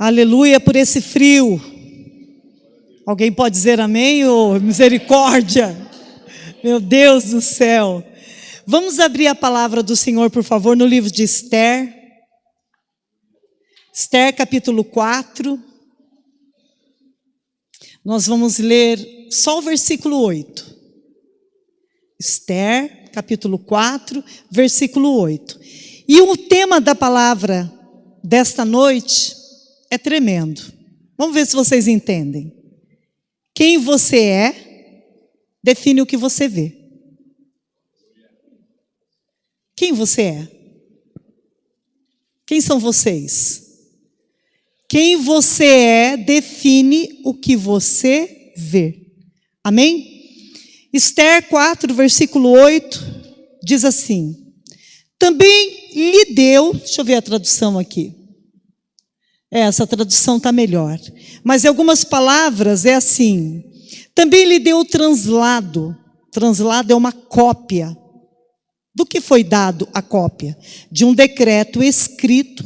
Aleluia por esse frio. Alguém pode dizer amém ou misericórdia? Meu Deus do céu. Vamos abrir a palavra do Senhor, por favor, no livro de Esther. Esther, capítulo 4. Nós vamos ler só o versículo 8. Esther, capítulo 4, versículo 8. E o tema da palavra desta noite é tremendo. Vamos ver se vocês entendem. Quem você é, define o que você vê. Quem você é? Quem são vocês? Quem você é, define o que você vê. Amém? Esther 4, versículo 8, diz assim: também lhe deu, deixa eu ver a tradução aqui. Essa tradução está melhor. Mas em algumas palavras é assim: também lhe deu o translado. Translado é uma cópia. Do que foi dado a cópia? De um decreto escrito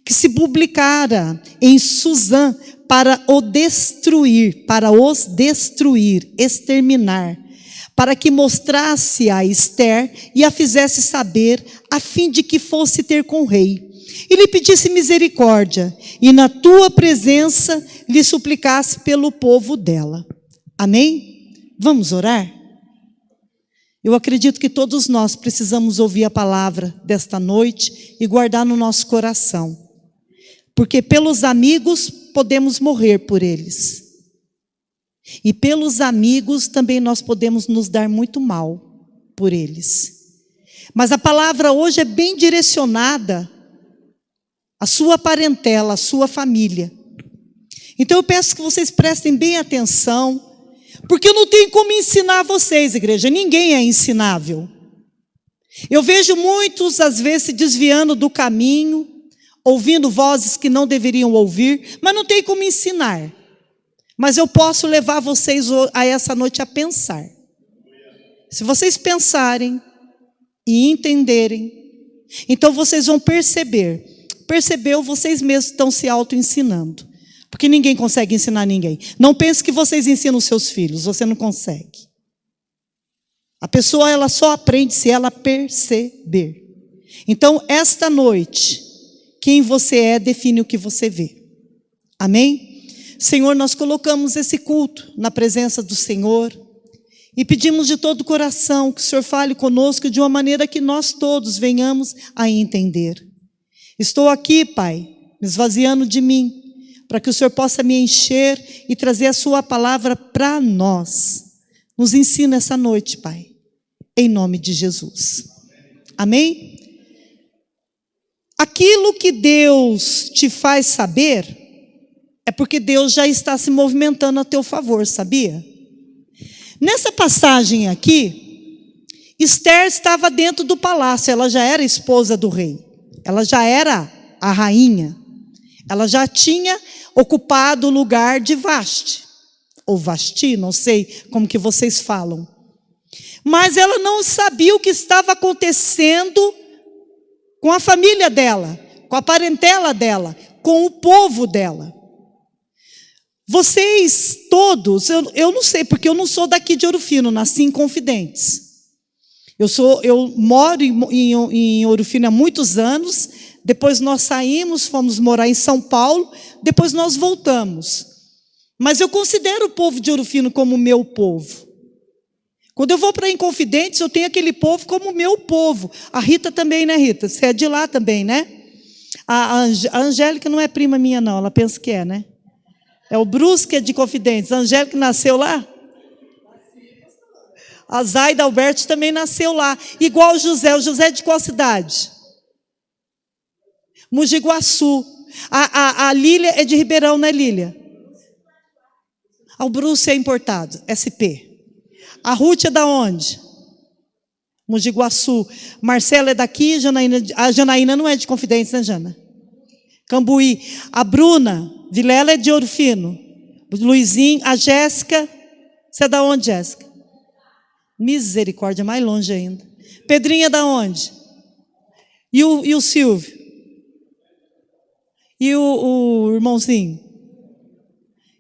que se publicara em Suzã para os destruir, exterminar, para que mostrasse a Esther e a fizesse saber, a fim de que fosse ter com o rei, e lhe pedisse misericórdia, e na tua presença lhe suplicasse pelo povo dela. Amém? Vamos orar? Eu acredito que todos nós precisamos ouvir a palavra desta noite e guardar no nosso coração. Porque pelos amigos podemos morrer por eles. E pelos amigos também nós podemos nos dar muito mal por eles. Mas a palavra hoje é bem direcionada à sua parentela, à sua família. Então eu peço que vocês prestem bem atenção, porque eu não tenho como ensinar vocês, igreja. Ninguém é ensinável. Eu vejo muitos, às vezes, se desviando do caminho, ouvindo vozes que não deveriam ouvir, mas não tem como ensinar. Mas eu posso levar vocês a essa noite a pensar. Se vocês pensarem e entenderem, então vocês vão perceber. Percebeu, vocês mesmos estão se auto-ensinando. Porque ninguém consegue ensinar ninguém. Não pense que vocês ensinam os seus filhos, você não consegue. A pessoa, ela só aprende se ela perceber. Então, esta noite, quem você é, define o que você vê. Amém? Senhor, nós colocamos esse culto na presença do Senhor e pedimos de todo o coração que o Senhor fale conosco de uma maneira que nós todos venhamos a entender. Estou aqui, Pai, me esvaziando de mim, para que o Senhor possa me encher e trazer a sua palavra para nós. Nos ensina essa noite, Pai, em nome de Jesus. Amém? Aquilo que Deus te faz saber é porque Deus já está se movimentando a teu favor, sabia? Nessa passagem aqui, Esther estava dentro do palácio, ela já era esposa do rei, ela já era a rainha, ela já tinha ocupado o lugar de Vasti, ou Vasti, não sei como que vocês falam. Mas ela não sabia o que estava acontecendo com a família dela, com a parentela dela, com o povo dela. Vocês todos, eu não sei, porque eu não sou daqui de Ouro Fino, nasci em Confidentes. Eu moro em Ouro Fino há muitos anos, depois nós saímos, fomos morar em São Paulo, depois nós voltamos. Mas eu considero o povo de Ouro Fino como meu povo. Quando eu vou para Inconfidentes, eu tenho aquele povo como meu povo. A Rita também, né, Rita? Você é de lá também, né? A Angélica não é prima minha, não. Ela pensa que é, né? É o Bruce que é de Confidentes. A Angélica nasceu lá? A Zaida Alberto também nasceu lá. Igual o José. O José é de qual cidade? Mogi Guaçu. A Lília é de Ribeirão, né, Lília? O Bruce é importado, SP. A Ruth é da onde? Mogi Guaçu. Marcela é daqui, a Janaína não é de Confidentes, né, Jana? Cambuí. A Bruna Vilela é de Ouro Fino. Luizinho, a Jéssica, você é da onde, Jéssica? Misericórdia, mais longe ainda. Pedrinha é da onde? E o Silvio? E o irmãozinho?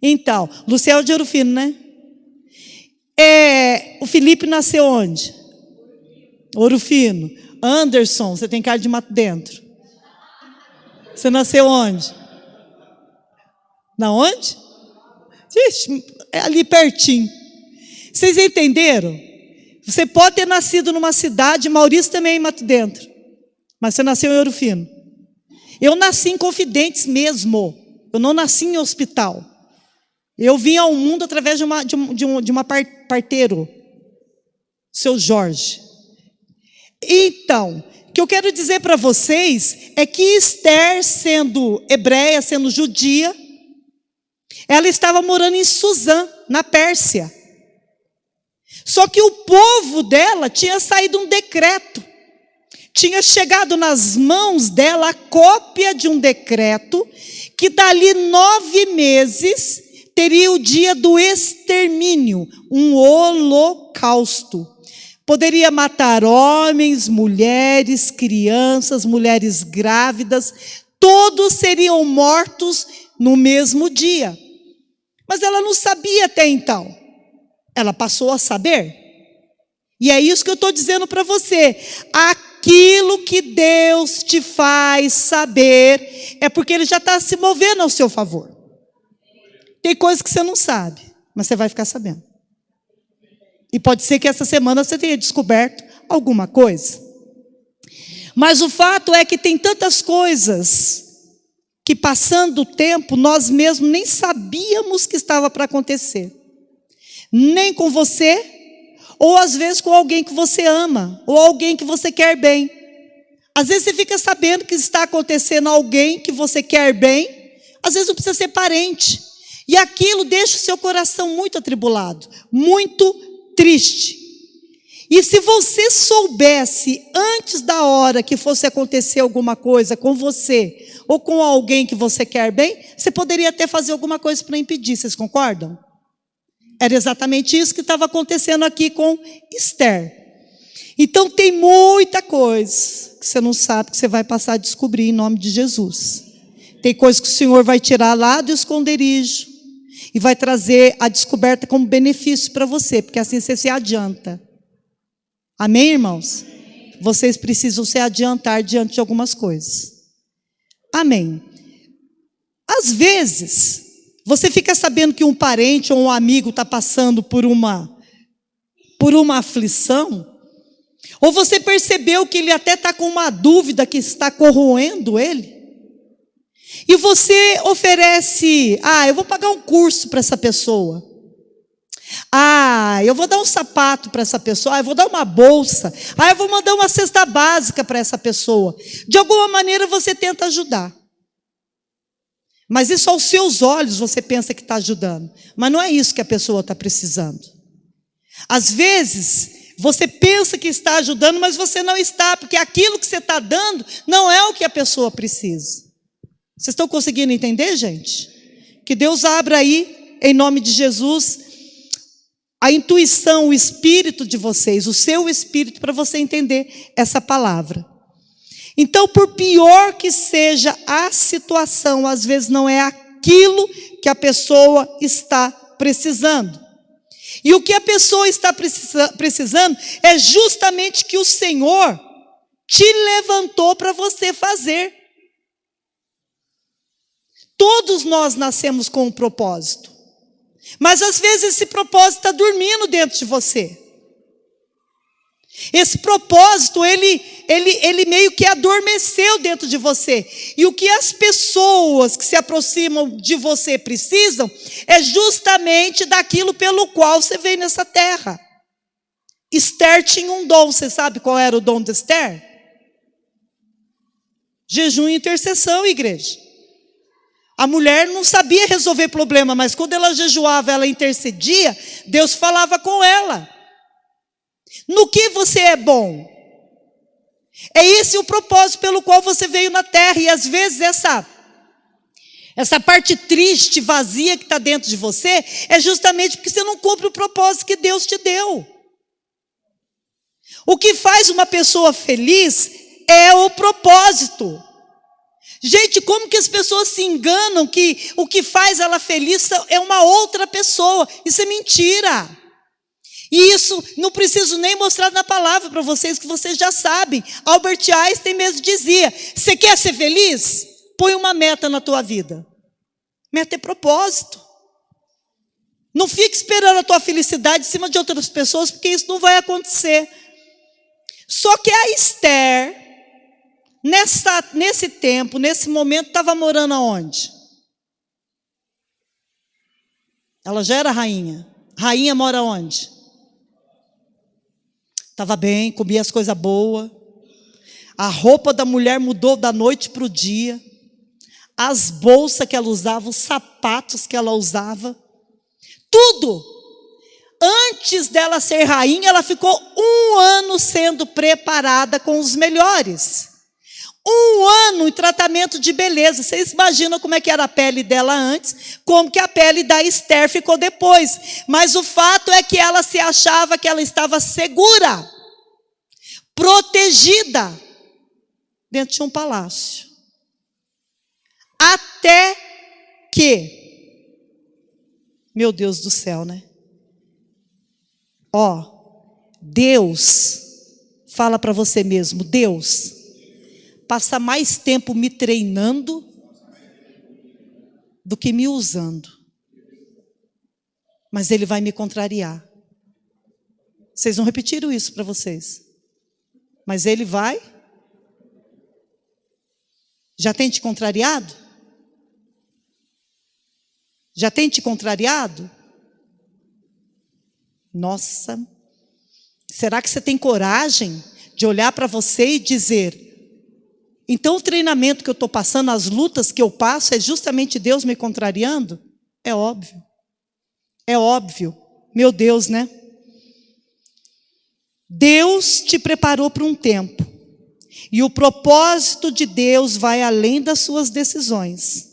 Então, Luciel de Ouro Fino, né? O Felipe nasceu onde? Ouro Fino. Anderson, você tem cara de Mato Dentro. Você nasceu onde? Na onde? Ixi, é ali pertinho. Vocês entenderam? Você pode ter nascido numa cidade, Maurício também é em Mato Dentro, mas você nasceu em Ouro Fino. Eu nasci em Confidentes mesmo. Eu não nasci em hospital. Eu vim ao mundo através de uma parteiro, seu Jorge. Então, o que eu quero dizer para vocês é que Esther, sendo hebreia, sendo judia, ela estava morando em Suzã, na Pérsia. Só que o povo dela tinha saído um decreto. Tinha chegado nas mãos dela a cópia de um decreto que dali 9 meses teria o dia do extermínio, um holocausto. Poderia matar homens, mulheres, crianças, mulheres grávidas, todos seriam mortos no mesmo dia. Mas ela não sabia até então. Ela passou a saber. E é isso que eu estou dizendo para você. Aquilo que Deus te faz saber é porque Ele já está se movendo ao seu favor. Tem coisas que você não sabe, mas você vai ficar sabendo. E pode ser que essa semana você tenha descoberto alguma coisa. Mas o fato é que tem tantas coisas que, passando o tempo, nós mesmos nem sabíamos que estava para acontecer. Nem com você, ou às vezes com alguém que você ama, ou alguém que você quer bem. Às vezes você fica sabendo que está acontecendo alguém que você quer bem, às vezes não precisa ser parente. E aquilo deixa o seu coração muito atribulado, muito triste. E se você soubesse antes da hora que fosse acontecer alguma coisa com você, ou com alguém que você quer bem, você poderia até fazer alguma coisa para impedir, vocês concordam? Era exatamente isso que estava acontecendo aqui com Esther. Então tem muita coisa que você não sabe, que você vai passar a descobrir em nome de Jesus. Tem coisa que o Senhor vai tirar lá do esconderijo e vai trazer a descoberta como benefício para você, porque assim você se adianta. Amém, irmãos? Vocês precisam se adiantar diante de algumas coisas. Amém. Às vezes, você fica sabendo que um parente ou um amigo está passando por uma aflição, ou você percebeu que ele até está com uma dúvida que está corroendo ele, e você oferece, eu vou pagar um curso para essa pessoa, eu vou dar um sapato para essa pessoa, eu vou dar uma bolsa, eu vou mandar uma cesta básica para essa pessoa. De alguma maneira você tenta ajudar. Mas isso aos seus olhos você pensa que está ajudando. Mas não é isso que a pessoa está precisando. Às vezes, você pensa que está ajudando, mas você não está, porque aquilo que você está dando não é o que a pessoa precisa. Vocês estão conseguindo entender, gente? Que Deus abra aí, em nome de Jesus, a intuição, o espírito de vocês, o seu espírito, para você entender essa palavra. Então, por pior que seja a situação, às vezes não é aquilo que a pessoa está precisando. E o que a pessoa está precisando é justamente que o Senhor te levantou para você fazer. Todos nós nascemos com um propósito. Mas às vezes esse propósito está dormindo dentro de você. Esse propósito, ele meio que adormeceu dentro de você. E o que as pessoas que se aproximam de você precisam é justamente daquilo pelo qual você veio nessa terra. Esther tinha um dom. Você sabe qual era o dom de Esther? Jejum e intercessão, igreja. A mulher não sabia resolver problema, mas quando ela jejuava, ela intercedia, Deus falava com ela. No que você é bom? É esse o propósito pelo qual você veio na terra. E às vezes essa parte triste, vazia que está dentro de você, é justamente porque você não cumpre o propósito que Deus te deu. O que faz uma pessoa feliz é o propósito. Gente, como que as pessoas se enganam que o que faz ela feliz é uma outra pessoa? Isso é mentira. E isso não preciso nem mostrar na palavra para vocês, que vocês já sabem. Albert Einstein mesmo dizia: você quer ser feliz? Põe uma meta na tua vida. Meta é propósito. Não fique esperando a tua felicidade em cima de outras pessoas, porque isso não vai acontecer. Só que a Esther, nesse tempo, nesse momento, estava morando aonde? Ela já era rainha. Rainha mora onde? Estava bem, comia as coisas boas. A roupa da mulher mudou da noite para o dia. As bolsas que ela usava, os sapatos que ela usava. Tudo. Antes dela ser rainha, ela ficou 1 ano sendo preparada com os melhores. 1 ano em tratamento de beleza. Vocês imaginam como é que era a pele dela antes, como que a pele da Esther ficou depois. Mas o fato é que ela se achava que ela estava segura, protegida, dentro de um palácio. Até que, meu Deus do céu, né? Deus, fala para você mesmo, Deus passa mais tempo me treinando do que me usando. Mas Ele vai me contrariar. Vocês não repetiram isso para vocês. Mas Ele vai. Já tem te contrariado? Já tem te contrariado? Nossa, será que você tem coragem de olhar para você e dizer: então o treinamento que eu estou passando, as lutas que eu passo, é justamente Deus me contrariando? É óbvio. É óbvio. Meu Deus, né? Deus te preparou para um tempo. E o propósito de Deus vai além das suas decisões.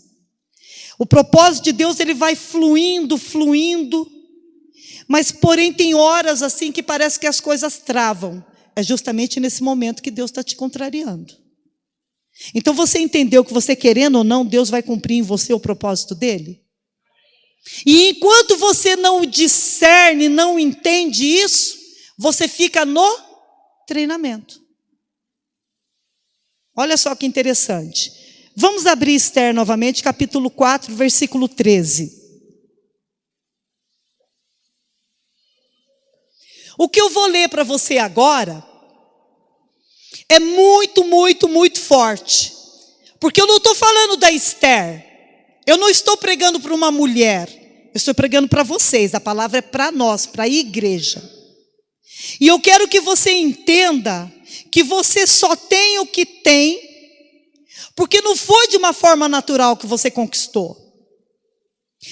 O propósito de Deus, ele vai fluindo. Mas, porém, tem horas assim que parece que as coisas travam. É justamente nesse momento que Deus está te contrariando. Então, você entendeu que você querendo ou não, Deus vai cumprir em você o propósito dele? E enquanto você não discerne, não entende isso, você fica no treinamento. Olha só que interessante. Vamos abrir Esther novamente, capítulo 4, versículo 13. O que eu vou ler para você agora é muito forte. Porque eu não estou falando da Esther. Eu não estou pregando para uma mulher. Eu estou pregando para vocês. A palavra é para nós, para a igreja. E eu quero que você entenda que você só tem o que tem, porque não foi de uma forma natural que você conquistou.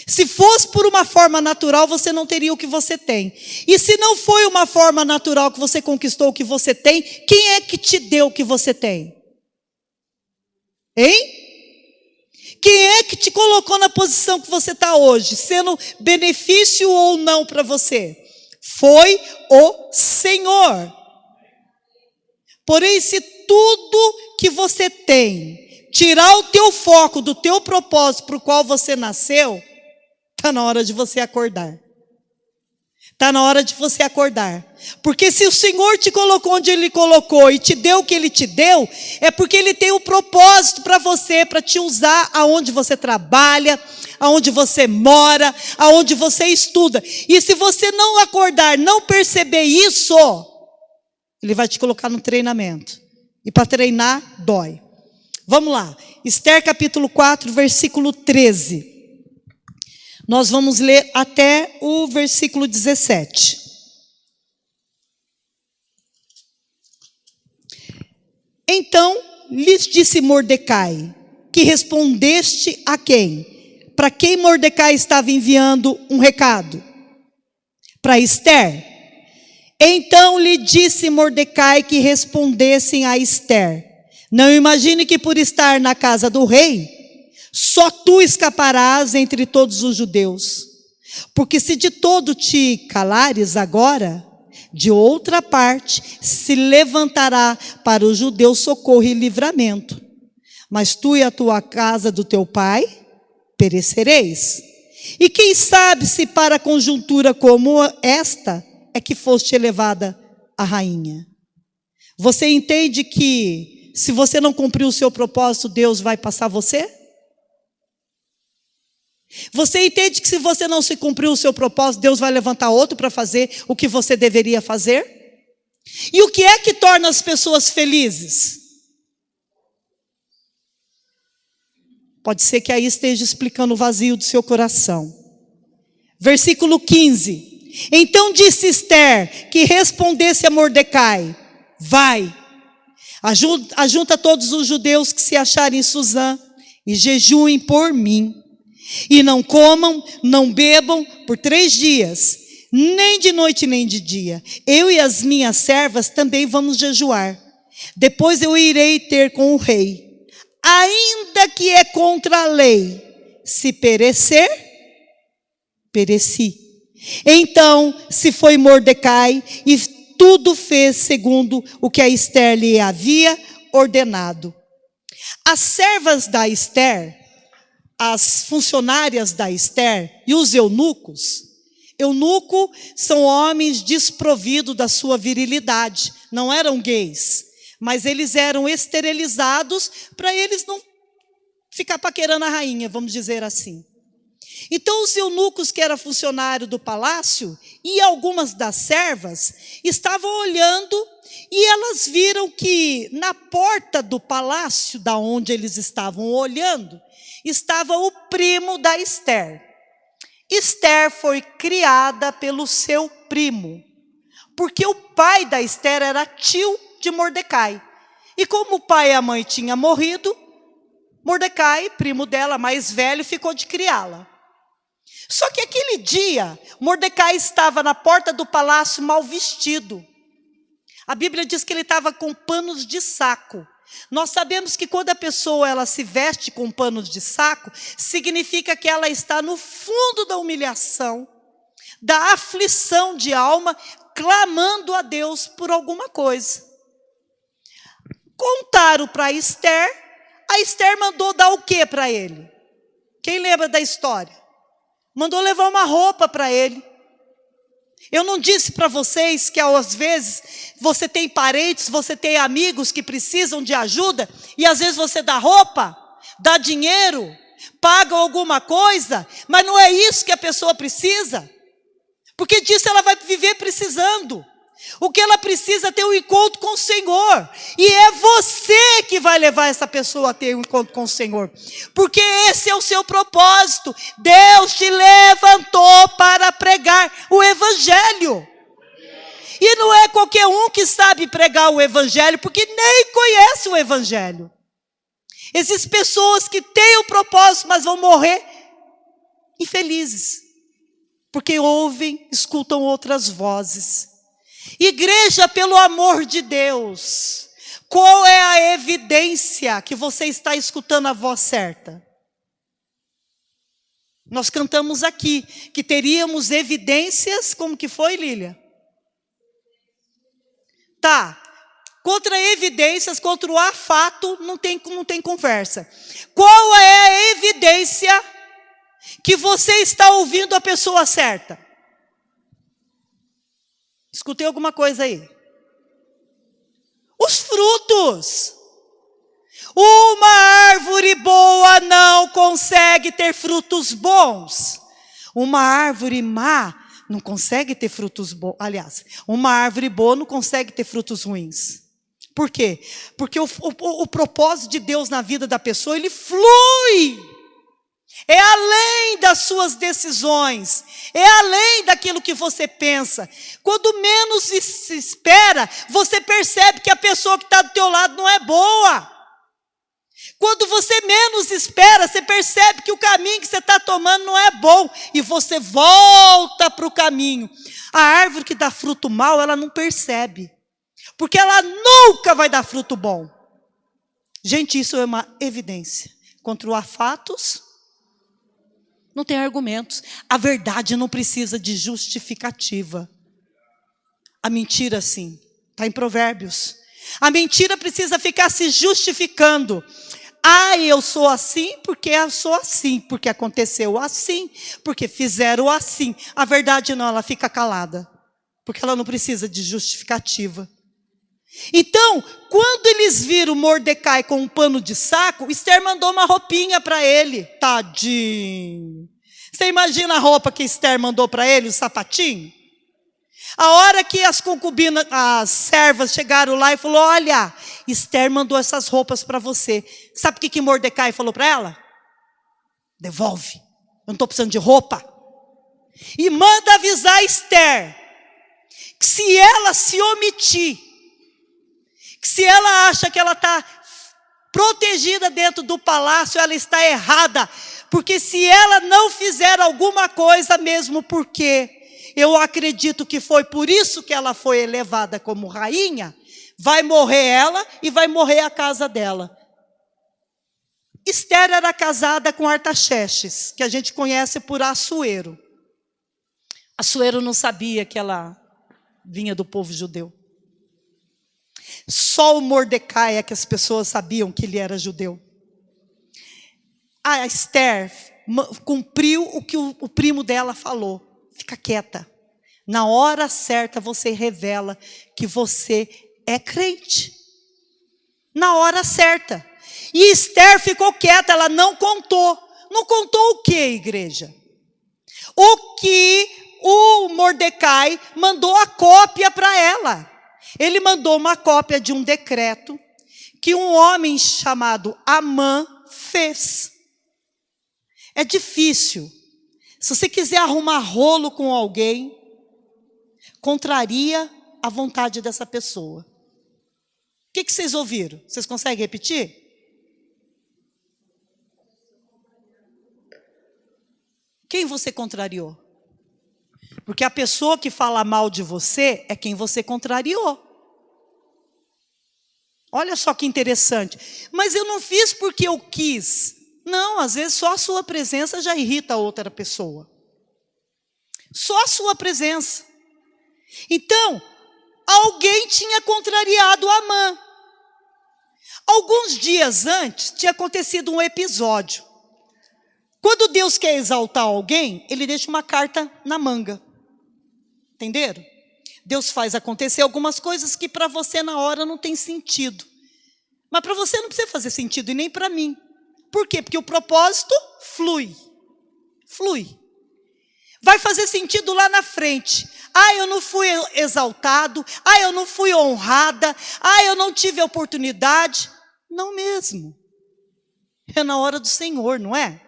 Se fosse por uma forma natural, você não teria o que você tem. E se não foi uma forma natural que você conquistou o que você tem, quem é que te deu o que você tem? Hein? Quem é que te colocou na posição que você está hoje, sendo benefício ou não para você? Foi o Senhor. Porém, se tudo que você tem tirar o teu foco do teu propósito para o qual você nasceu, está na hora de você acordar. Está na hora de você acordar. Porque se o Senhor te colocou onde Ele colocou e te deu o que Ele te deu, é porque Ele tem um propósito para você, para te usar aonde você trabalha, aonde você mora, aonde você estuda. E se você não acordar, não perceber isso, Ele vai te colocar no treinamento. E para treinar, dói. Vamos lá. Esther capítulo 4, versículo 13. Nós vamos ler até o versículo 17. Então lhes disse Mordecai: que respondeste a quem? Para quem Mordecai estava enviando um recado? Para Esther. Então lhe disse Mordecai que respondessem a Esther: não imagine que por estar na casa do rei, só tu escaparás entre todos os judeus. Porque se de todo te calares agora, de outra parte se levantará para os judeus socorro e livramento. Mas tu e a tua casa do teu pai perecereis. E quem sabe se para conjuntura como esta é que foste elevada a rainha. Você entende que se você não cumprir o seu propósito, Deus vai passar você? Você entende que se você não se cumprir o seu propósito, Deus vai levantar outro para fazer o que você deveria fazer? E o que é que torna as pessoas felizes? Pode ser que aí esteja explicando o vazio do seu coração. Versículo 15. Então disse Esther que respondesse a Mordecai: vai, ajunta todos os judeus que se acharem em Suzã e jejuem por mim. E não comam, não bebam por 3 dias, nem de noite nem de dia. Eu e as minhas servas também vamos jejuar. Depois eu irei ter com o rei. Ainda que é contra a lei, se perecer, pereci. Então se foi Mordecai e tudo fez segundo o que a Esther lhe havia ordenado. As servas da Esther, as funcionárias da Esther e os eunucos. Eunuco são homens desprovidos da sua virilidade, não eram gays, mas eles eram esterilizados para eles não ficar paquerando a rainha, vamos dizer assim. Então os eunucos que eram funcionários do palácio e algumas das servas estavam olhando e elas viram que na porta do palácio, da onde eles estavam olhando, estava o primo da Esther. Esther foi criada pelo seu primo, porque o pai da Esther era tio de Mordecai. E como o pai e a mãe tinham morrido, Mordecai, primo dela, mais velho, ficou de criá-la. Só que aquele dia, Mordecai estava na porta do palácio mal vestido. A Bíblia diz que ele estava com panos de saco. Nós sabemos que quando a pessoa ela se veste com panos de saco, significa que ela está no fundo da humilhação, da aflição de alma, clamando a Deus por alguma coisa. Contaram para a Esther mandou dar o que para ele? Quem lembra da história? Mandou levar uma roupa para ele. Eu não disse para vocês que às vezes você tem parentes, você tem amigos que precisam de ajuda e às vezes você dá roupa, dá dinheiro, paga alguma coisa, mas não é isso que a pessoa precisa, porque disso ela vai viver precisando. O que ela precisa é ter um encontro com o Senhor, e é você que vai levar essa pessoa a ter um encontro com o Senhor, porque esse é o seu propósito. Deus te levantou para pregar o Evangelho, e não é qualquer um que sabe pregar o Evangelho, porque nem conhece o Evangelho. Existem pessoas que têm o propósito, mas vão morrer infelizes, porque ouvem, escutam outras vozes. Igreja, pelo amor de Deus, qual é a evidência que você está escutando a voz certa? Nós cantamos aqui que teríamos evidências, como que foi, Lília? Tá, contra evidências, contra o fato, não tem conversa. Qual é a evidência que você está ouvindo a pessoa certa? Escutei alguma coisa aí? Os frutos. Uma árvore boa não consegue ter frutos bons. Uma árvore má não consegue ter frutos bons. Aliás, uma árvore boa não consegue ter frutos ruins. Por quê? Porque o propósito de Deus na vida da pessoa, ele flui. É além das suas decisões, é além daquilo que você pensa. Quando menos se espera, você percebe que a pessoa que está do teu lado não é boa. Quando você menos espera, você percebe que o caminho que você está tomando não é bom, e você volta para o caminho. A árvore que dá fruto mau, ela não percebe, porque ela nunca vai dar fruto bom. Gente, isso é uma evidência. Contra os fatos, não tem argumentos. A verdade não precisa de justificativa. A mentira, sim, está em Provérbios. A mentira precisa ficar se justificando. Eu sou assim porque eu sou assim, porque aconteceu assim, porque fizeram assim. A verdade não, ela fica calada, porque ela não precisa de justificativa. Então, quando eles viram Mordecai com um pano de saco, Esther mandou uma roupinha para ele. Tadinho. Você imagina a roupa que Esther mandou para ele, o sapatinho? A hora que as concubinas, as servas chegaram lá e falou: olha, Esther mandou essas roupas para você. Sabe o que Mordecai falou para ela? Devolve, eu não estou precisando de roupa. E manda avisar Esther que se ela se omitir, que se ela acha que ela está protegida dentro do palácio, ela está errada. Porque se ela não fizer alguma coisa, mesmo porque eu acredito que foi por isso que ela foi elevada como rainha, vai morrer ela e vai morrer a casa dela. Esther era casada com Artaxerxes, que a gente conhece por Assuero. Assuero não sabia que ela vinha do povo judeu. Só o Mordecai é que as pessoas sabiam que ele era judeu. A Esther cumpriu o que o primo dela falou. Fica quieta. Na hora certa você revela que você é crente. Na hora certa. E Esther ficou quieta, ela não contou. Não contou o que, igreja? O que o Mordecai mandou a cópia para ela. Ele mandou uma cópia de um decreto que um homem chamado Amã fez. É difícil. Se você quiser arrumar rolo com alguém, contraria a vontade dessa pessoa. O que vocês ouviram? Vocês conseguem repetir? Quem você contrariou? Porque a pessoa que fala mal de você é quem você contrariou. Olha só que interessante. Mas eu não fiz porque eu quis. Não, às vezes só a sua presença já irrita a outra pessoa. Só a sua presença. Então, alguém tinha contrariado Amã. Alguns dias antes, tinha acontecido um episódio. Quando Deus quer exaltar alguém, Ele deixa uma carta na manga. Entenderam? Deus faz acontecer algumas coisas que para você na hora não tem sentido. Mas para você não precisa fazer sentido, e nem para mim. Por quê? Porque o propósito flui. Flui. Vai fazer sentido lá na frente. Eu não fui exaltado. Eu não fui honrada. Eu não tive oportunidade. Não mesmo. É na hora do Senhor, não é?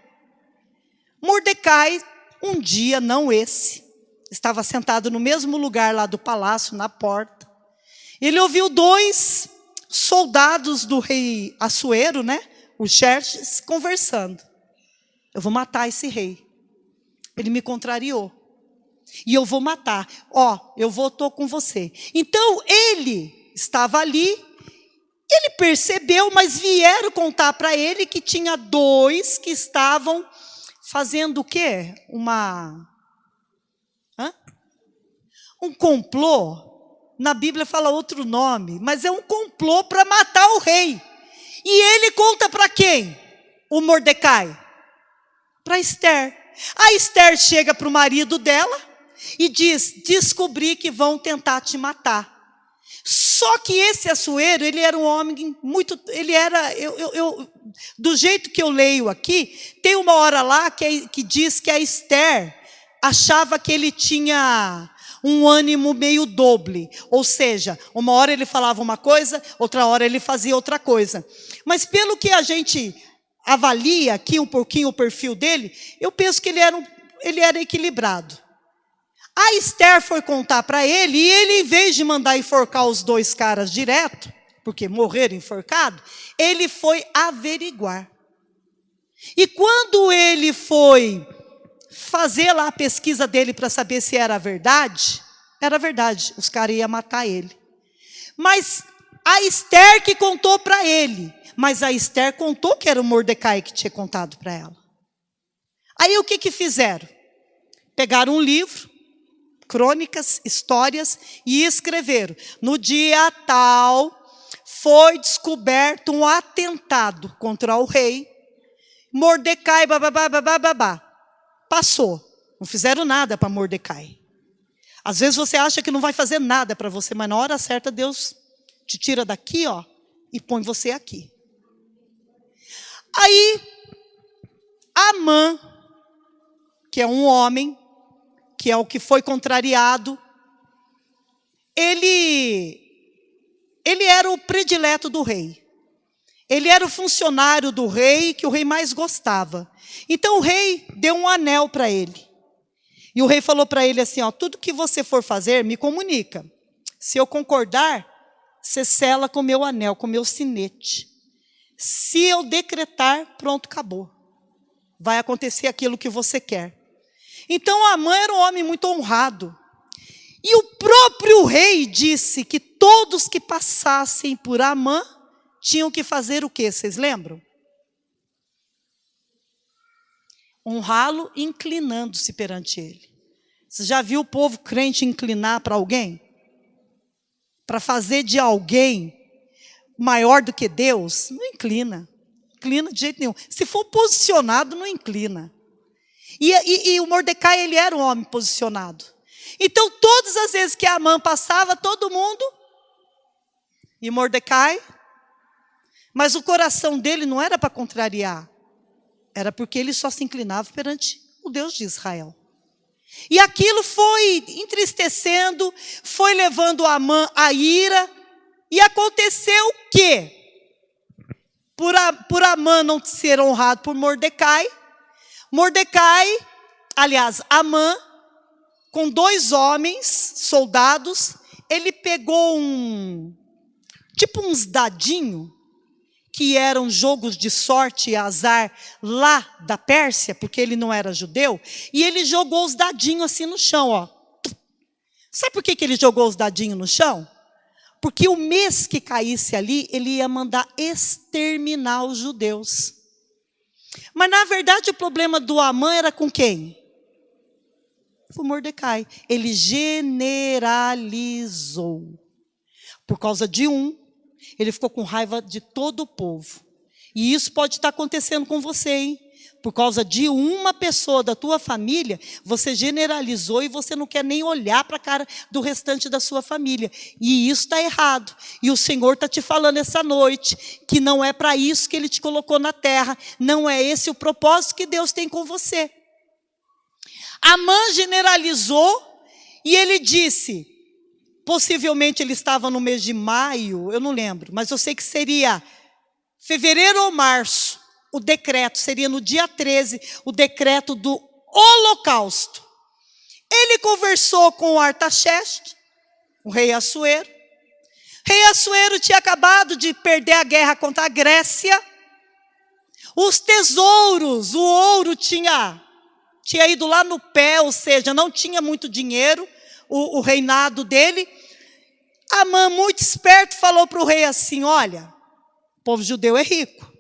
Mordecai, um dia, não esse, estava sentado no mesmo lugar lá do palácio, na porta. Ele ouviu 2 soldados do rei Assuero, né? O Xerxes, conversando. Eu vou matar esse rei. Ele me contrariou. E eu vou matar. Eu estou com você. Então, ele estava ali. Ele percebeu, mas vieram contar para ele que tinha 2 que estavam fazendo o quê? Um complô. Na Bíblia fala outro nome, mas é um complô para matar o rei. E ele conta para quem? O Mordecai. Para Esther. A Esther chega para o marido dela e diz: descobri que vão tentar te matar. Só que esse Assuero, ele era um homem muito, ele era, do jeito que eu leio aqui, tem uma hora lá que diz que a Esther achava que ele tinha um ânimo meio doble. Ou seja, uma hora ele falava uma coisa, outra hora ele fazia outra coisa. Mas pelo que a gente avalia aqui um pouquinho o perfil dele, eu penso que ele era equilibrado. A Esther foi contar para ele, e ele, em vez de mandar enforcar os 2 caras direto, porque morreram enforcados, ele foi averiguar. E quando ele foi fazer lá a pesquisa dele para saber se era verdade, os caras iam matar ele. Mas a Esther que contou para ele, mas a Esther contou que era o Mordecai que tinha contado para ela. Aí o que fizeram? Pegaram um livro, crônicas, histórias, e escreveram: no dia tal, foi descoberto um atentado contra o rei. Mordecai, babá, passou. Não fizeram nada para Mordecai. Às vezes você acha que não vai fazer nada para você, mas na hora certa Deus te tira daqui, ó, e põe você aqui. Aí, Amã, que é um homem, que é o que foi contrariado, ele era o predileto do rei. Ele era o funcionário do rei que o rei mais gostava. Então o rei deu um anel para ele. E o rei falou para ele assim, ó, tudo que você for fazer, me comunica. Se eu concordar, você sela com o meu anel, com o meu sinete. Se eu decretar, pronto, acabou. Vai acontecer aquilo que você quer. Então Amã era um homem muito honrado. E o próprio rei disse que todos que passassem por Amã tinham que fazer o quê? Vocês lembram? Honrá-lo inclinando-se perante ele. Você já viu o povo crente inclinar para alguém? Para fazer de alguém maior do que Deus? Não inclina. Inclina de jeito nenhum. Se for posicionado, não inclina. E o Mordecai, ele era um homem posicionado. Então, todas as vezes que Amã passava, todo mundo. E Mordecai. Mas o coração dele não era para contrariar. Era porque ele só se inclinava perante o Deus de Israel. E aquilo foi entristecendo, foi levando Amã à ira. E aconteceu o quê? Por Amã não ser honrado por Mordecai, Amã, com 2 homens, soldados, ele pegou uns dadinhos, que eram jogos de sorte e azar lá da Pérsia, porque ele não era judeu, e ele jogou os dadinhos assim no chão, ó. Sabe por que ele jogou os dadinhos no chão? Porque o mês que caísse ali, ele ia mandar exterminar os judeus. Mas na verdade o problema do Amã era com quem? Com Mordecai. Ele generalizou. Por causa de ele ficou com raiva de todo o povo. E isso pode estar acontecendo com você, hein? Por causa de uma pessoa da tua família, você generalizou e você não quer nem olhar para a cara do restante da sua família. E isso está errado. E o Senhor está te falando essa noite que não é para isso que Ele te colocou na terra. Não é esse o propósito que Deus tem com você. Amã generalizou e ele disse, possivelmente ele estava no mês de maio, eu não lembro, mas eu sei que seria fevereiro ou março, o decreto, seria no dia 13, o decreto do holocausto. Ele conversou com o Artaxerxes, o rei Assuero. O rei Assuero tinha acabado de perder a guerra contra a Grécia. Os tesouros, o ouro tinha ido lá no pé, ou seja, não tinha muito dinheiro, o reinado dele. Amã, muito esperto, falou para o rei assim, olha, o povo judeu é rico.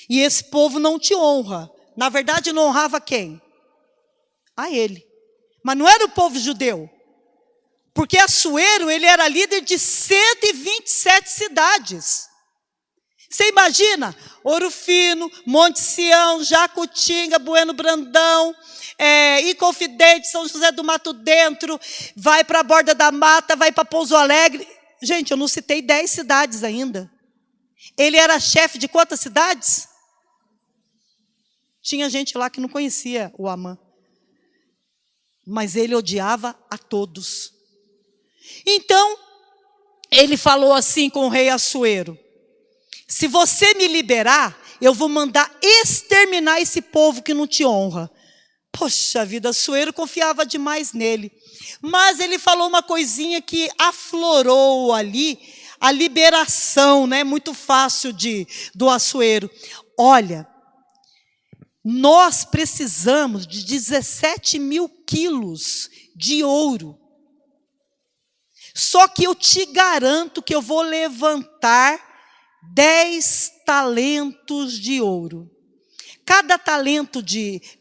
E esse povo não te honra. Na verdade, não honrava quem? A ele. Mas não era o povo judeu. Porque Assuero, ele era líder de 127 cidades. Você imagina? Ouro Fino, Monte Sião, Jacutinga, Bueno Brandão, Inconfidente, São José do Mato Dentro, vai para a Borda da Mata, vai para Pouso Alegre. Gente, eu não citei 10 cidades ainda. Ele era chefe de quantas cidades? Tinha gente lá que não conhecia o Amã. Mas ele odiava a todos. Então, ele falou assim com o rei Assuero, se você me liberar, eu vou mandar exterminar esse povo que não te honra. Poxa vida, Assuero confiava demais nele. Mas ele falou uma coisinha que aflorou ali a liberação, né? Muito fácil do Assuero. Olha, nós precisamos de 17 mil quilos de ouro. Só que eu te garanto que eu vou levantar 10 talentos de ouro. Cada talento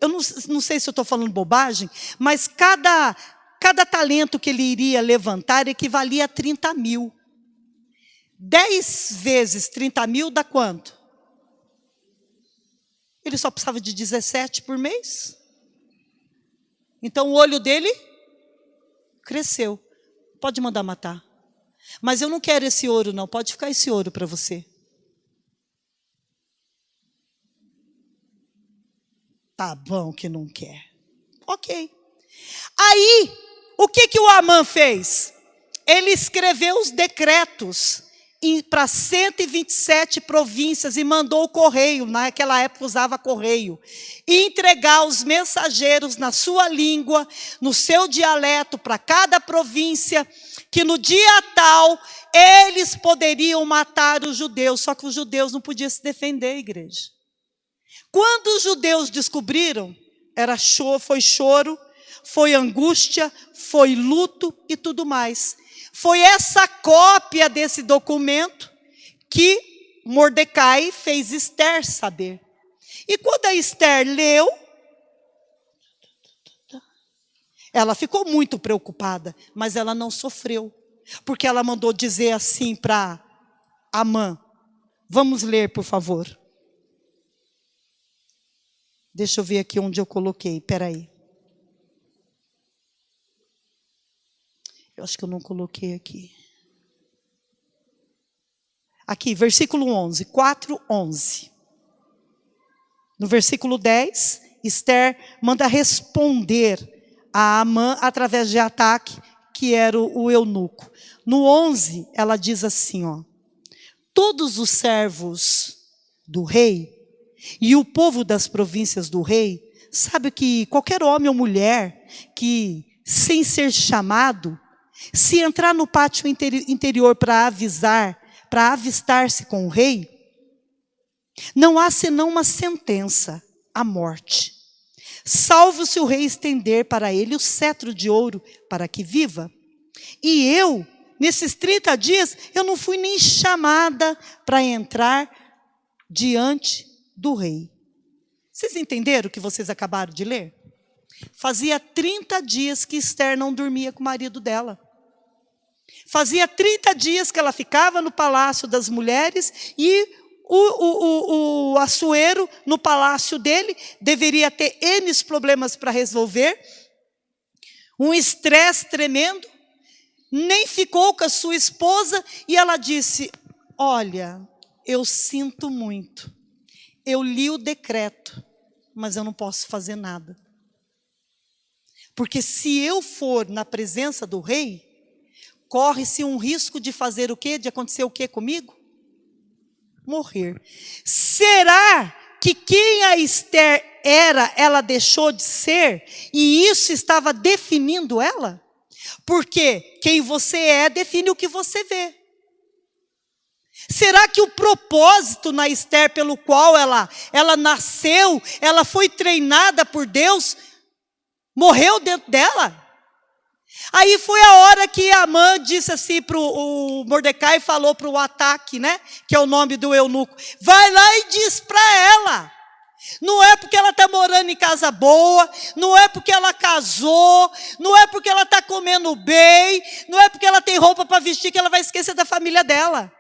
eu não sei se eu estou falando bobagem, mas cada talento que ele iria levantar equivalia a 30 mil. 10 vezes 30 mil dá quanto? Ele só precisava de 17 por mês. Então o olho dele cresceu. Pode mandar matar. Mas eu não quero esse ouro não, pode ficar esse ouro para você. Tá bom que não quer. Ok. Aí, o que o Amã fez? Ele escreveu os decretos para 127 províncias e mandou o correio, naquela época usava correio, e entregar os mensageiros na sua língua, no seu dialeto, para cada província, que no dia tal eles poderiam matar os judeus, só que os judeus não podiam se defender, igreja. Quando os judeus descobriram, foi choro, foi angústia, foi luto e tudo mais. Foi essa cópia desse documento que Mordecai fez Esther saber. E quando a Esther leu, ela ficou muito preocupada, mas ela não sofreu. Porque ela mandou dizer assim para Amã. Vamos ler, por favor. Deixa eu ver aqui onde eu coloquei, espera aí. Eu acho que eu não coloquei aqui. Aqui, versículo 11, 4:11. No versículo 10, Esther manda responder a Amã através de Ataque, que era o eunuco. No 11, ela diz assim, ó. Todos os servos do rei e o povo das províncias do rei, sabe que qualquer homem ou mulher que, sem ser chamado, se entrar no pátio interior para avistar-se com o rei, não há senão uma sentença, a morte. Salvo se o rei estender para ele o cetro de ouro para que viva. E eu, nesses 30 dias, eu não fui nem chamada para entrar diante do rei. Vocês entenderam o que vocês acabaram de ler? Fazia 30 dias que Esther não dormia com o marido dela. Fazia 30 dias que ela ficava no palácio das mulheres e o Assuero, no palácio dele, deveria ter N problemas para resolver. Um estresse tremendo. Nem ficou com a sua esposa e ela disse, olha, eu sinto muito. Eu li o decreto, mas eu não posso fazer nada. Porque se eu for na presença do rei, corre-se um risco de fazer o quê? De acontecer o quê comigo? Morrer. Será que quem a Esther era, ela deixou de ser? E isso estava definindo ela? Porque quem você é, define o que você vê. Será que o propósito na Esther pelo qual ela nasceu, ela foi treinada por Deus, morreu dentro dela? Aí foi a hora que Amã disse assim para o Mordecai, falou para o Ataque, né? Que é o nome do eunuco. Vai lá e diz para ela. Não é porque ela está morando em casa boa, não é porque ela casou, não é porque ela está comendo bem, não é porque ela tem roupa para vestir que ela vai esquecer da família dela.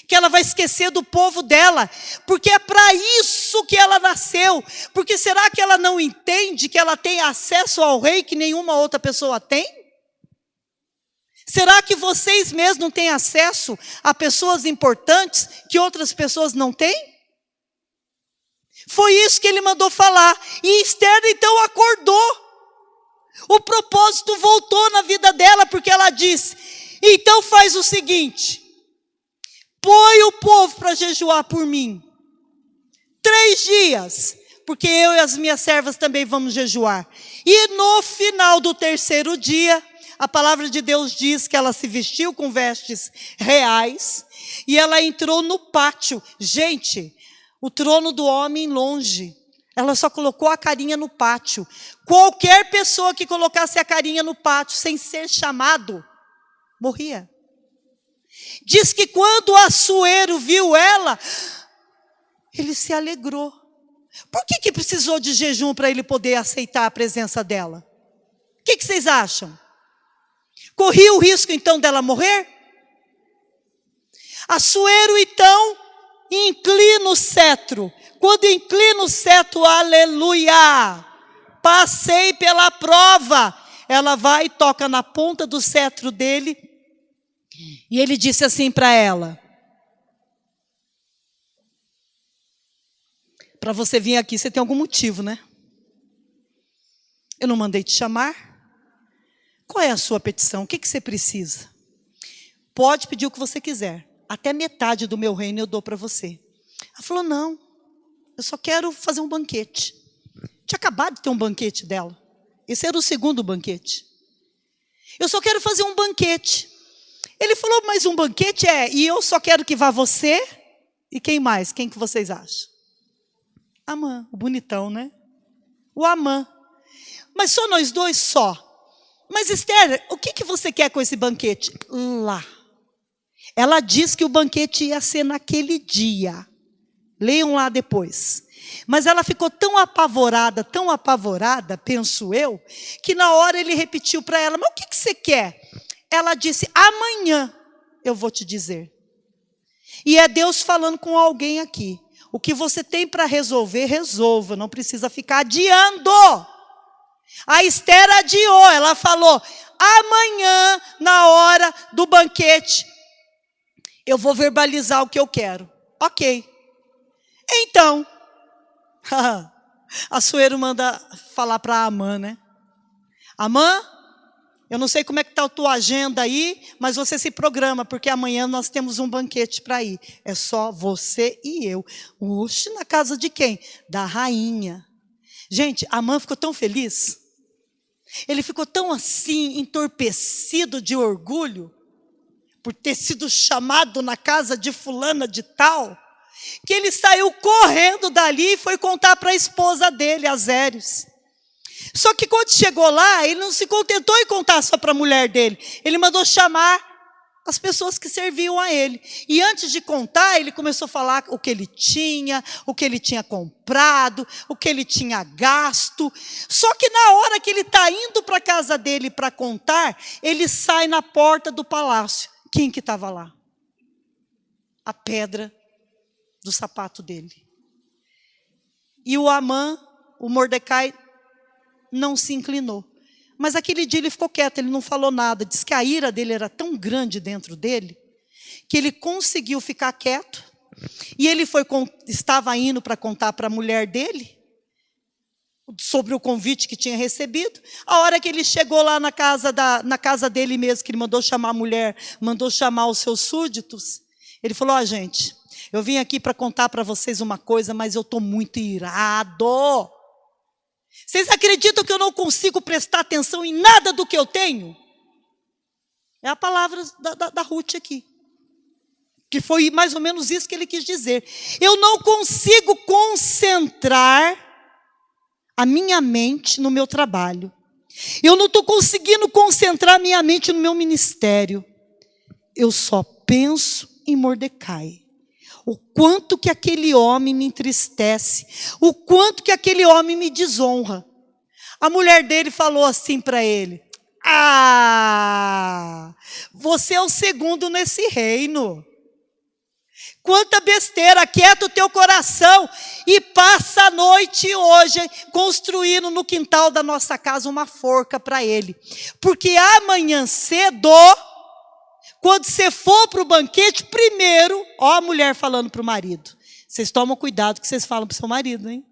Que ela vai esquecer do povo dela, porque é para isso que ela nasceu. Porque será que ela não entende que ela tem acesso ao rei que nenhuma outra pessoa tem? Será que vocês mesmos não têm acesso a pessoas importantes que outras pessoas não têm? Foi isso que ele mandou falar. E Esther então acordou. O propósito voltou na vida dela, porque ela disse, então faz o seguinte, põe o povo para jejuar por mim. 3 dias, porque eu e as minhas servas também vamos jejuar. E no final do 3º dia, a palavra de Deus diz que ela se vestiu com vestes reais e ela entrou no pátio. Gente, o trono do homem longe. Ela só colocou a carinha no pátio. Qualquer pessoa que colocasse a carinha no pátio sem ser chamado, morria. Diz que quando o Assuero viu ela, ele se alegrou. Por que precisou de jejum para ele poder aceitar a presença dela? O que vocês acham? Corria o risco então dela morrer? Assuero, então, inclina o cetro. Quando inclina o cetro, aleluia, passei pela prova. Ela vai e toca na ponta do cetro dele. E ele disse assim para ela: para você vir aqui, você tem algum motivo, né? Eu não mandei te chamar. Qual é a sua petição? O que você precisa? Pode pedir o que você quiser. Até metade do meu reino eu dou para você. Ela falou: não, eu só quero fazer um banquete. Tinha acabado de ter um banquete dela. Esse era o segundo banquete. Eu só quero fazer um banquete. Ele falou: mas um banquete e eu só quero que vá você e quem mais? Quem que vocês acham? Amã, o bonitão, né? O Amã. Mas só nós dois só. Mas Esther, o que você quer com esse banquete? Lá. Ela diz que o banquete ia ser naquele dia. Leiam lá depois. Mas ela ficou tão apavorada, penso eu, que na hora ele repetiu para ela: mas o que você quer? Ela disse: amanhã eu vou te dizer. E é Deus falando com alguém aqui. O que você tem para resolver, resolva. Não precisa ficar adiando. A Esther adiou. Ela falou: amanhã, na hora do banquete, eu vou verbalizar o que eu quero. Ok. Então, Assuero manda falar para Amã, né? Amã, eu não sei como é que está a tua agenda aí, mas você se programa, porque amanhã nós temos um banquete para ir. É só você e eu. Oxe, na casa de quem? Da rainha. Gente, Amã ficou tão feliz. Ele ficou tão assim, entorpecido de orgulho, por ter sido chamado na casa de fulana de tal, que ele saiu correndo dali e foi contar para a esposa dele, Azéres. Só que quando chegou lá, ele não se contentou em contar só para a mulher dele. Ele mandou chamar as pessoas que serviam a ele. E antes de contar, ele começou a falar o que ele tinha comprado, o que ele tinha gasto. Só que na hora que ele está indo para a casa dele para contar, ele sai na porta do palácio. Quem que estava lá? A pedra do sapato dele. E o Amã, o Mordecai, não se inclinou. Mas aquele dia ele ficou quieto, ele não falou nada. Diz que a ira dele era tão grande dentro dele, que ele conseguiu ficar quieto. E ele estava indo para contar para a mulher dele, sobre o convite que tinha recebido. A hora que ele chegou lá na casa dele mesmo, que ele mandou chamar a mulher, mandou chamar os seus súditos, ele falou: ó, gente, eu vim aqui para contar para vocês uma coisa, mas eu estou muito irado. Vocês acreditam que eu não consigo prestar atenção em nada do que eu tenho? É a palavra da Ruth aqui. Que foi mais ou menos isso que ele quis dizer. Eu não consigo concentrar a minha mente no meu trabalho. Eu não estou conseguindo concentrar a minha mente no meu ministério. Eu só penso em Mordecai. O quanto que aquele homem me entristece. O quanto que aquele homem me desonra. A mulher dele falou assim para ele: você é o segundo nesse reino. Quanta besteira, aquieta o teu coração e passa a noite hoje construindo no quintal da nossa casa uma forca para ele. Porque amanhã cedo, quando você for para o banquete, primeiro, ó a mulher falando para o marido. Vocês tomam cuidado que vocês falam para o seu marido, hein?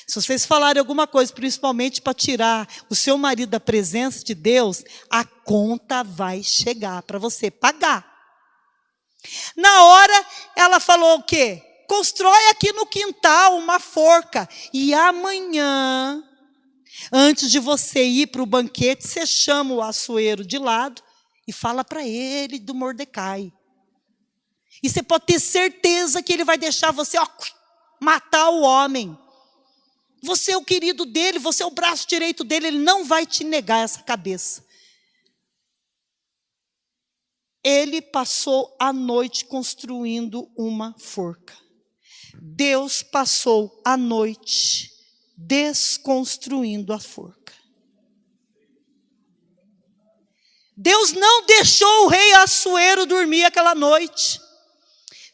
Se vocês falarem alguma coisa, principalmente para tirar o seu marido da presença de Deus, a conta vai chegar para você pagar. Na hora, ela falou o quê? Constrói aqui no quintal uma forca. E amanhã, antes de você ir para o banquete, você chama o Assuero de lado e fala para ele do Mordecai. E você pode ter certeza que ele vai deixar você matar o homem. Você é o querido dele, você é o braço direito dele, ele não vai te negar essa cabeça. Ele passou a noite construindo uma forca. Deus passou a noite desconstruindo a forca. Deus não deixou o rei Assuero dormir aquela noite.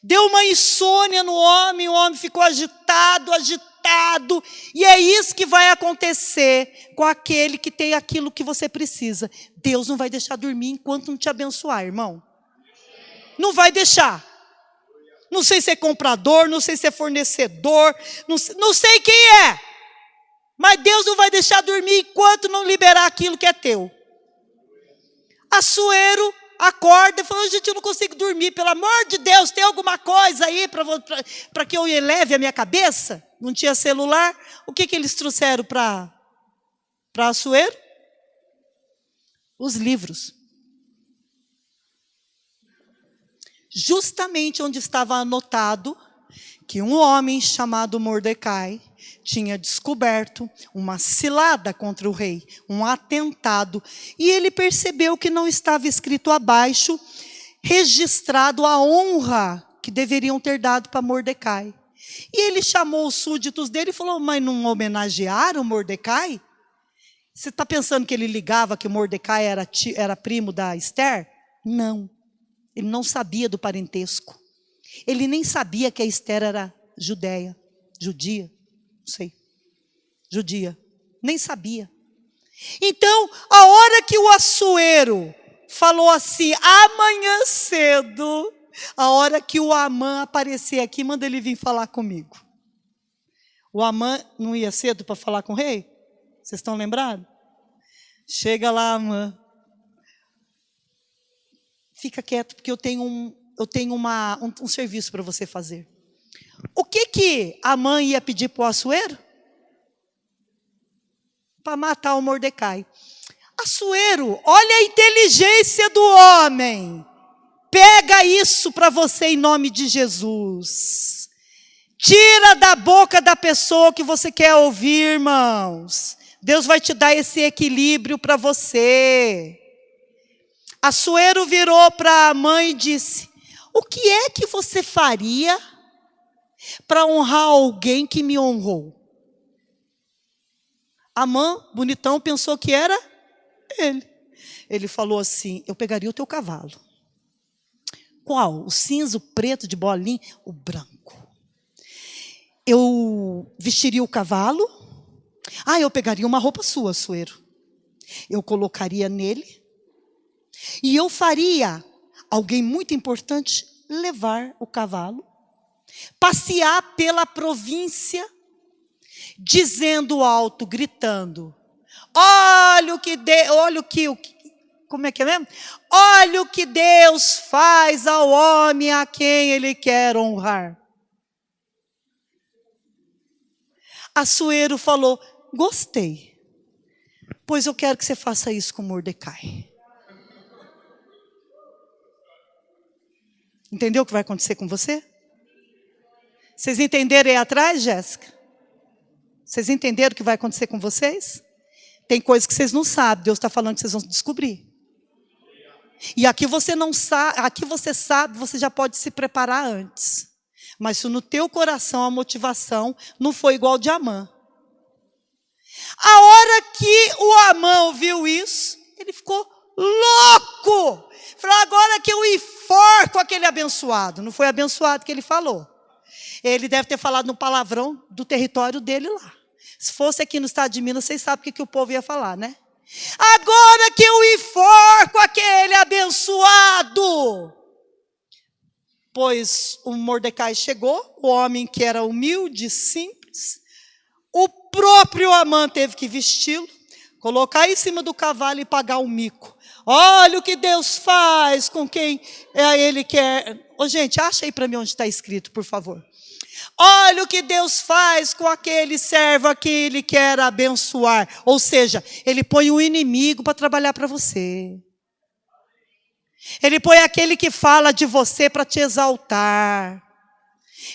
Deu uma insônia no homem, o homem ficou agitado, e é isso que vai acontecer com aquele que tem aquilo que você precisa. Deus não vai deixar dormir enquanto não te abençoar, irmão. Não vai deixar. Não sei se é comprador, não sei se é fornecedor, não sei quem é. Mas Deus não vai deixar dormir enquanto não liberar aquilo que é teu. Assuero acorda e fala: gente, eu não consigo dormir, pelo amor de Deus, tem alguma coisa aí para que eu eleve a minha cabeça? Não tinha celular. O que eles trouxeram para Assuero? Os livros. Justamente onde estava anotado que um homem chamado Mordecai tinha descoberto uma cilada contra o rei, um atentado, e ele percebeu que não estava escrito abaixo, registrado a honra que deveriam ter dado para Mordecai. E ele chamou os súditos dele e falou: mas não homenagearam Mordecai? Você está pensando que ele ligava que Mordecai era primo da Esther? Não, ele não sabia do parentesco. Ele nem sabia que a Esther era judia, nem sabia. Então, a hora que o Assuero falou assim: amanhã cedo, a hora que o Amã aparecer aqui, manda ele vir falar comigo. O Amã não ia cedo para falar com o rei? Vocês estão lembrados? Chega lá, Amã. Fica quieto, porque eu tenho um serviço para você fazer. O que Amã ia pedir para o Assuero? Para matar o Mordecai. Assuero, olha a inteligência do homem. Pega isso para você em nome de Jesus. Tira da boca da pessoa que você quer ouvir, irmãos. Deus vai te dar esse equilíbrio para você. Assuero virou para a mãe e disse: o que é que você faria para honrar alguém que me honrou? Amã, bonitão, pensou que era ele. Ele falou assim: eu pegaria o teu cavalo. Qual? O cinza, o preto de bolinha? O branco. Eu vestiria o cavalo. Eu pegaria uma roupa sua, Assuero. Eu colocaria nele. E eu faria alguém muito importante levar o cavalo, passear pela província, dizendo alto, gritando: como é que é mesmo? Olha o que Deus faz ao homem a quem Ele quer honrar. Assuero falou: gostei, pois eu quero que você faça isso com Mordecai. Entendeu o que vai acontecer com você? Vocês entenderam aí atrás, Jéssica? Vocês entenderam o que vai acontecer com vocês? Tem coisas que vocês não sabem, Deus está falando que vocês vão descobrir. E aqui você não sabe, aqui você sabe, você já pode se preparar antes. Mas se no teu coração a motivação não foi igual de Amã. A hora que o Amã ouviu isso, ele ficou louco. Falou: agora que eu enforco aquele abençoado. Não foi abençoado que ele falou. Ele deve ter falado no palavrão do território dele lá. Se fosse aqui no estado de Minas, vocês sabem o que o povo ia falar, né? Agora que eu enforco aquele abençoado. Pois o Mordecai chegou, o homem que era humilde, simples. O próprio Amã teve que vesti-lo, colocar em cima do cavalo e pagar o mico. Olha o que Deus faz com quem Ele quer. Gente, acha aí para mim onde está escrito, por favor. Olha o que Deus faz com aquele servo a quem Ele quer abençoar. Ou seja, Ele põe o inimigo para trabalhar para você. Ele põe aquele que fala de você para te exaltar.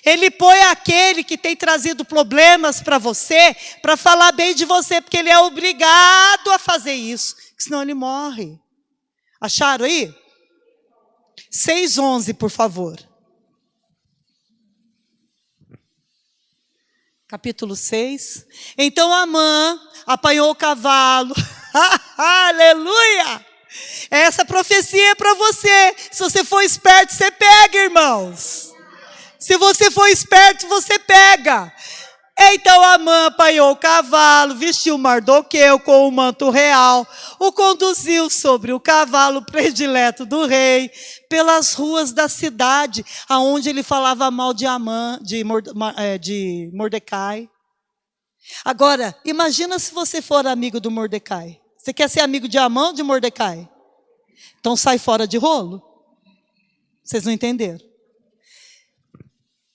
Ele põe aquele que tem trazido problemas para você, para falar bem de você, porque ele é obrigado a fazer isso, senão ele morre. Acharam aí? 6:11, por favor. Capítulo 6. Então Amã apanhou o cavalo. Aleluia! Essa profecia é para você. Se você for esperto, você pega, irmãos. Se você for esperto, você pega. Então Amã apanhou o cavalo, vestiu Mardoqueu com o manto real, o conduziu sobre o cavalo predileto do rei, pelas ruas da cidade, aonde ele falava mal de Amã, de Mordecai. Agora, imagina se você for amigo do Mordecai. Você quer ser amigo de Amã ou de Mordecai? Então sai fora de rolo. Vocês não entenderam.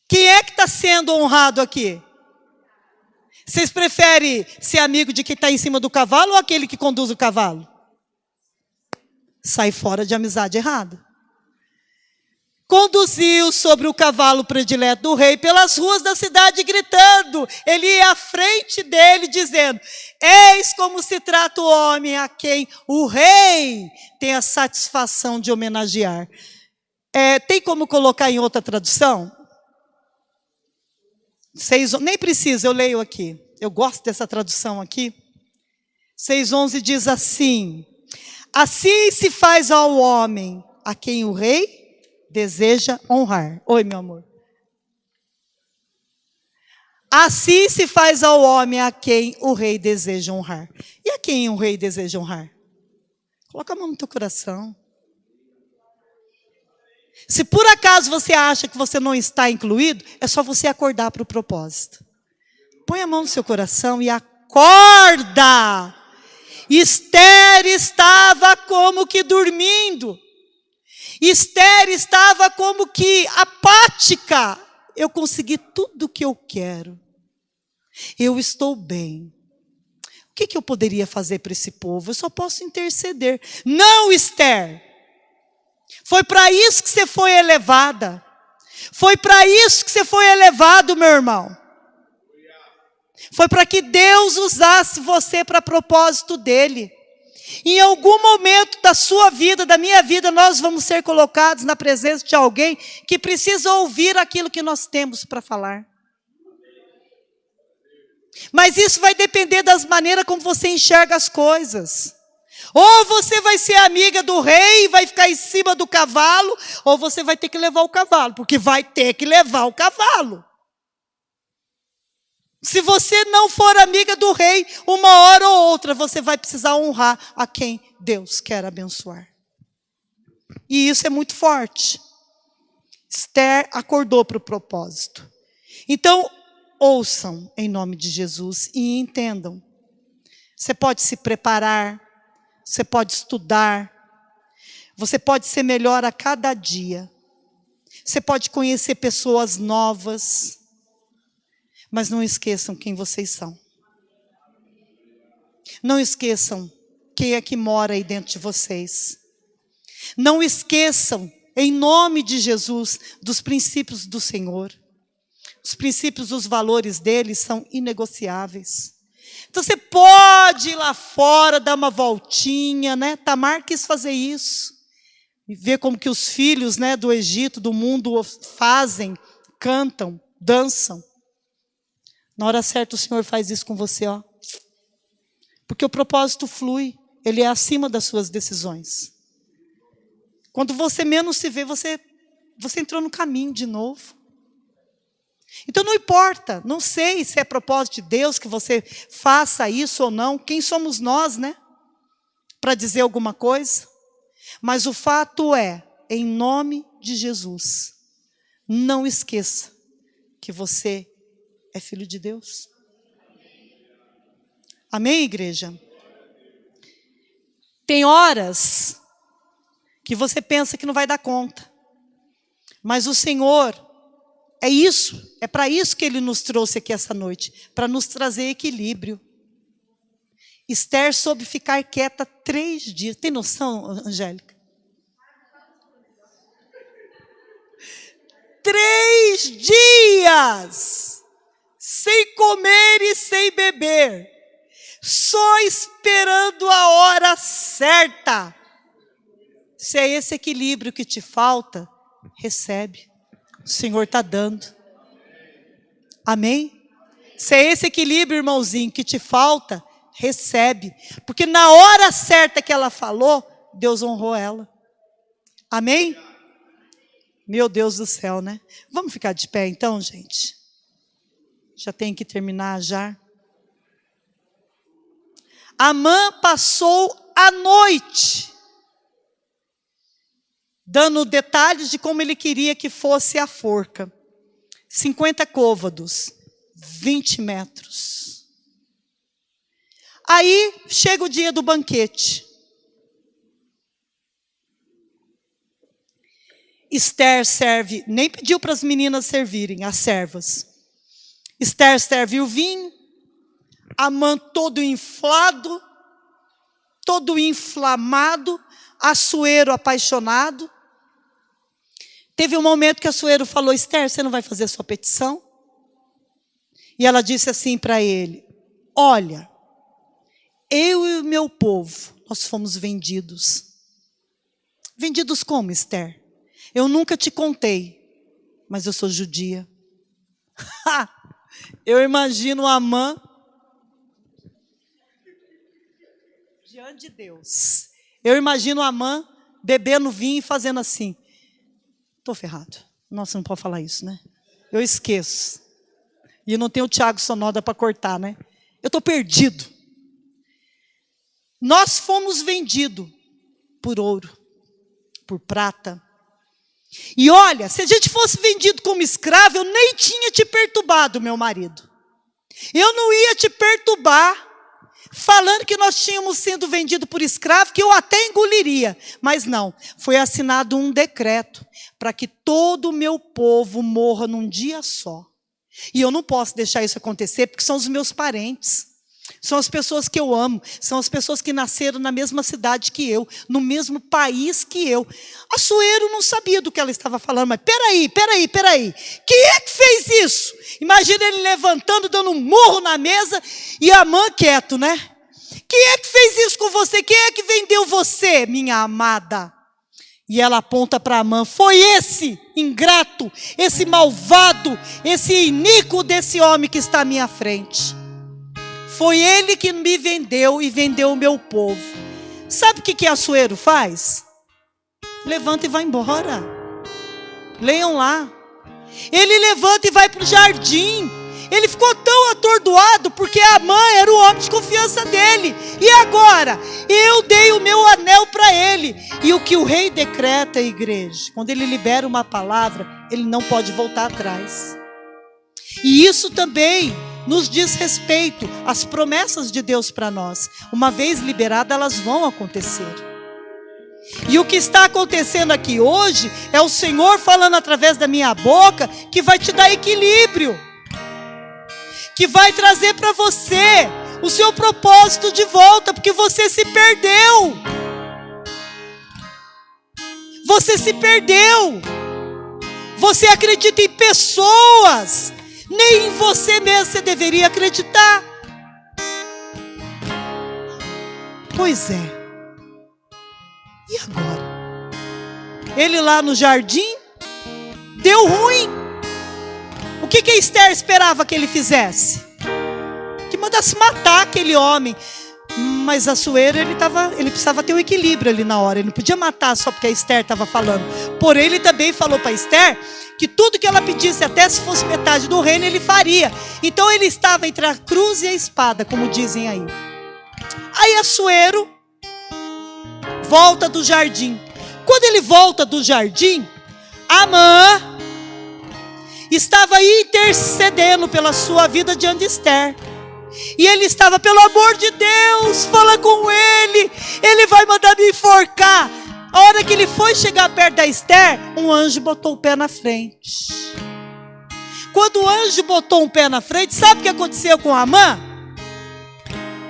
Quem é que está sendo honrado aqui? Vocês preferem ser amigo de quem está em cima do cavalo ou aquele que conduz o cavalo? Sai fora de amizade errada. Conduziu sobre o cavalo predileto do rei pelas ruas da cidade gritando. Ele ia à frente dele dizendo: eis como se trata o homem a quem o rei tem a satisfação de homenagear. Tem como colocar em outra tradução? Nem precisa, eu leio aqui. Eu gosto dessa tradução aqui. 6:11 diz assim: assim se faz ao homem a quem o rei deseja honrar. Oi, meu amor. Assim se faz ao homem a quem o rei deseja honrar. E a quem o rei deseja honrar? Coloca a mão no teu coração. Se por acaso você acha que você não está incluído, é só você acordar para o propósito. Põe a mão no seu coração e acorda. Esther estava como que dormindo. Esther estava como que apática. Eu consegui tudo o que eu quero. Eu estou bem. O que eu poderia fazer para esse povo? Eu só posso interceder. Não, Esther. Foi para isso que você foi elevada. Foi para isso que você foi elevado, meu irmão. Foi para que Deus usasse você para propósito dele. Em algum momento da sua vida, da minha vida, nós vamos ser colocados na presença de alguém que precisa ouvir aquilo que nós temos para falar. Mas isso vai depender das maneiras como você enxerga as coisas. Ou você vai ser amiga do rei e vai ficar em cima do cavalo, ou você vai ter que levar o cavalo, porque vai ter que levar o cavalo. Se você não for amiga do rei, uma hora ou outra você vai precisar honrar a quem Deus quer abençoar. E isso é muito forte. Esther acordou para o propósito. Então, ouçam em nome de Jesus e entendam. Você pode se preparar, você pode estudar, você pode ser melhor a cada dia. Você pode conhecer pessoas novas. Mas não esqueçam quem vocês são. Não esqueçam quem é que mora aí dentro de vocês. Não esqueçam, em nome de Jesus, dos princípios do Senhor. Os princípios, os valores dele são inegociáveis. Então você pode ir lá fora, dar uma voltinha, né? Tamar quis fazer isso. E ver como que os filhos, né, do Egito, do mundo fazem, cantam, dançam. Na hora certa o Senhor faz isso com você, ó. Porque o propósito flui, ele é acima das suas decisões. Quando você menos se vê, você entrou no caminho de novo. Então não importa, não sei se é propósito de Deus que você faça isso ou não. Quem somos nós, né? Para dizer alguma coisa. Mas o fato é, em nome de Jesus, não esqueça que você é filho de Deus. Amém, igreja? Tem horas que você pensa que não vai dar conta. Mas o Senhor, é para isso que Ele nos trouxe aqui essa noite. Para nos trazer equilíbrio. Esther soube ficar quieta 3 dias. Tem noção, Angélica? 3 dias! Sem comer e sem beber, só esperando a hora certa. Se é esse equilíbrio que te falta, recebe. O Senhor está dando. Amém? Se é esse equilíbrio, irmãozinho, que te falta, recebe. Porque na hora certa que ela falou, Deus honrou ela. Amém? Meu Deus do céu, né? Vamos ficar de pé então, gente? Já tem que terminar já. Amã passou a noite dando detalhes de como ele queria que fosse a forca. 50 côvados, 20 metros. Aí chega o dia do banquete. Esther serve, nem pediu para as meninas servirem, as servas. Esther serve o vinho, Amã todo inflado, todo inflamado, Assuero apaixonado. Teve um momento que Assuero falou: Esther, você não vai fazer sua petição? E ela disse assim para ele: olha, eu e o meu povo, nós fomos vendidos. Vendidos como, Esther? Eu nunca te contei, mas eu sou judia. Eu imagino Amã diante de Deus. Eu imagino Amã bebendo vinho e fazendo assim. Estou ferrado. Nossa, não pode falar isso, né? Eu esqueço. E não tem o Tiago Sonoda para cortar, né? Eu estou perdido. Nós fomos vendidos por ouro, por prata. E olha, se a gente fosse vendido como escravo, eu nem tinha te perturbado, meu marido. Eu não ia te perturbar falando que nós tínhamos sido vendidos por escravo, que eu até engoliria. Mas não, foi assinado um decreto para que todo o meu povo morra num dia só. E eu não posso deixar isso acontecer, porque são os meus parentes. São as pessoas que eu amo, são as pessoas que nasceram na mesma cidade que eu, no mesmo país que eu. Assuero não sabia do que ela estava falando, mas peraí. Quem é que fez isso? Imagina ele levantando, dando um murro na mesa e Amã quieto, né? Quem é que fez isso com você? Quem é que vendeu você, minha amada? E ela aponta para Amã: foi esse ingrato, esse malvado, esse iníquo desse homem que está à minha frente. Foi ele que me vendeu e vendeu o meu povo. Sabe o que Assuero faz? Levanta e vai embora. Leiam lá. Ele levanta e vai para o jardim. Ele ficou tão atordoado porque Amã era o homem de confiança dele. E agora? Eu dei o meu anel para ele. E o que o rei decreta, igreja, quando ele libera uma palavra, ele não pode voltar atrás. E isso também nos diz respeito às promessas de Deus para nós. Uma vez liberadas, elas vão acontecer. E o que está acontecendo aqui hoje é o Senhor falando através da minha boca que vai te dar equilíbrio, que vai trazer para você o seu propósito de volta, porque você se perdeu. Você se perdeu. Você acredita em pessoas. Nem em você mesmo você deveria acreditar. Pois é. E agora? Ele lá no jardim, deu ruim. O que a Esther esperava que ele fizesse? Que mandasse matar aquele homem. Mas Assuero, ele precisava ter um equilíbrio ali na hora. Ele não podia matar só porque a Esther estava falando. Porém, ele também falou para Esther que tudo que ela pedisse, até se fosse metade do reino, ele faria. Então ele estava entre a cruz e a espada, como dizem aí. Aí Assuero volta do jardim. Quando ele volta do jardim, Amã estava intercedendo pela sua vida diante de Esther. E ele estava: pelo amor de Deus, fala com ele, ele vai mandar me enforcar. A hora que ele foi chegar perto da Esther, um anjo botou o pé na frente. Quando o anjo botou um pé na frente, sabe o que aconteceu com Amã?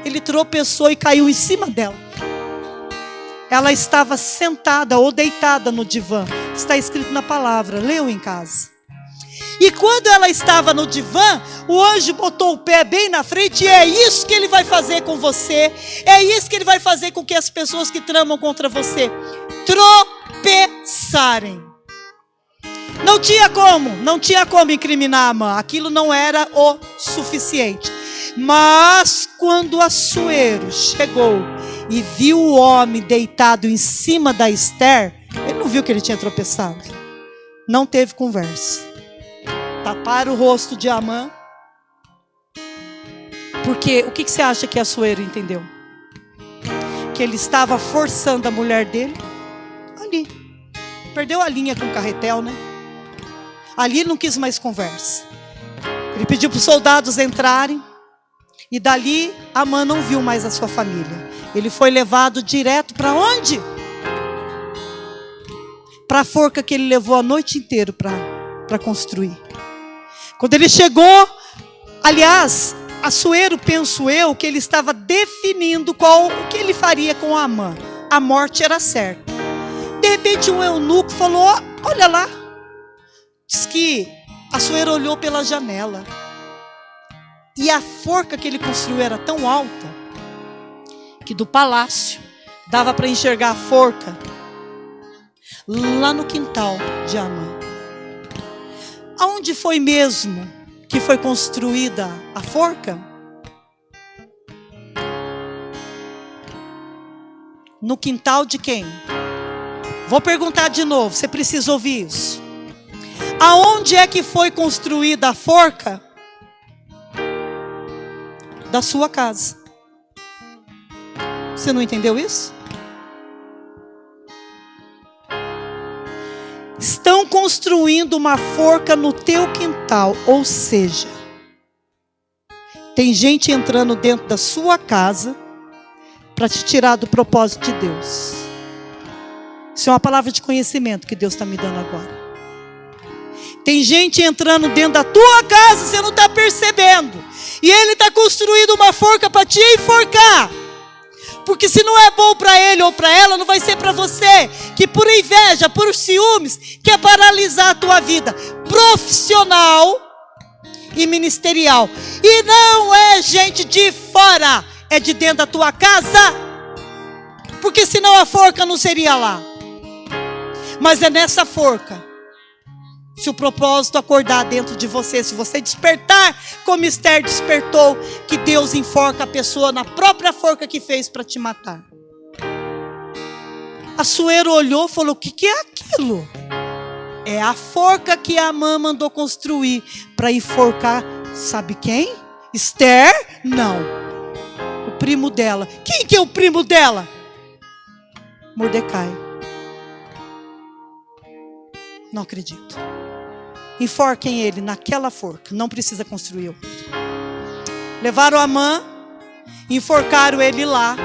Ele tropeçou e caiu em cima dela. Ela estava sentada ou deitada no divã. Está escrito na palavra, leiam em casa. E quando ela estava no divã, o anjo botou o pé bem na frente, e é isso que ele vai fazer com você. É isso que ele vai fazer com que as pessoas que tramam contra você tropeçarem. Não tinha como incriminar Amã. Aquilo não era o suficiente. Mas quando Assuero chegou e viu o homem deitado em cima da Esther, ele não viu que ele tinha tropeçado. Não teve conversa. Taparam o rosto de Amã. Porque o que você acha que Assuero entendeu? Que ele estava forçando a mulher dele ali. Perdeu a linha com o carretel, né? Ali ele não quis mais conversa. Ele pediu para os soldados entrarem. E dali Amã não viu mais a sua família. Ele foi levado direto para onde? Para a forca que ele levou a noite inteira para construir. Quando ele chegou, aliás, Assuero, penso eu, que ele estava definindo o que ele faria com Amã. A morte era certa. De repente um eunuco falou, olha lá. Diz que Assuero olhou pela janela. E a forca que ele construiu era tão alta, que do palácio dava para enxergar a forca lá no quintal de Amã. Aonde foi mesmo que foi construída a forca? No quintal de quem? Vou perguntar de novo, você precisa ouvir isso. Aonde é que foi construída a forca? Da sua casa. Você não entendeu isso? Estão construindo uma forca no teu quintal, ou seja, tem gente entrando dentro da sua casa para te tirar do propósito de Deus. Isso é uma palavra de conhecimento que Deus está me dando agora. Tem gente entrando dentro da tua casa, você não está percebendo. E ele está construindo uma forca para te enforcar. Porque se não é bom para ele ou para ela, não vai ser para você. Que por inveja, por ciúmes, quer paralisar a tua vida profissional e ministerial. E não é gente de fora, é de dentro da tua casa. Porque senão a forca não seria lá. Mas é nessa forca. Se o propósito acordar dentro de você, se você despertar como Esther despertou, que Deus enforca a pessoa na própria forca que fez para te matar. Assuero olhou e falou, o que é aquilo? É a forca que Amã mandou construir para enforcar, sabe quem? Esther? Não. O primo dela. Quem que é o primo dela? Mordecai. Não acredito. Enforquem ele naquela forca. Não precisa construir outra. Levaram Amã. Enforcaram ele lá.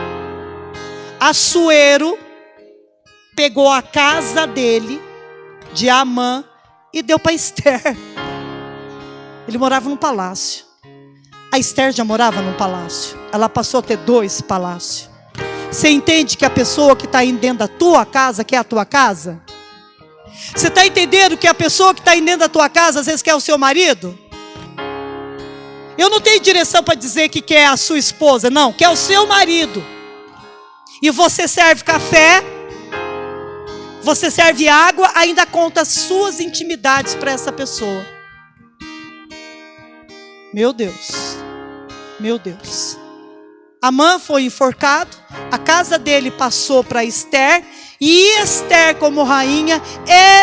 Assuero pegou a casa dele, de Amã, e deu para Esther. Ele morava num palácio. A Esther já morava num palácio. Ela passou a ter 2 palácios. Você entende que a pessoa que está indo dentro da tua casa quer a tua casa? Você está entendendo que a pessoa que está aí dentro da tua casa às vezes quer o seu marido? Eu não tenho direção para dizer que quer a sua esposa, não, quer o seu marido. E você serve café, você serve água, ainda conta as suas intimidades para essa pessoa. Meu Deus, meu Deus. Amã foi enforcado, a casa dele passou para Esther. E Esther, como rainha,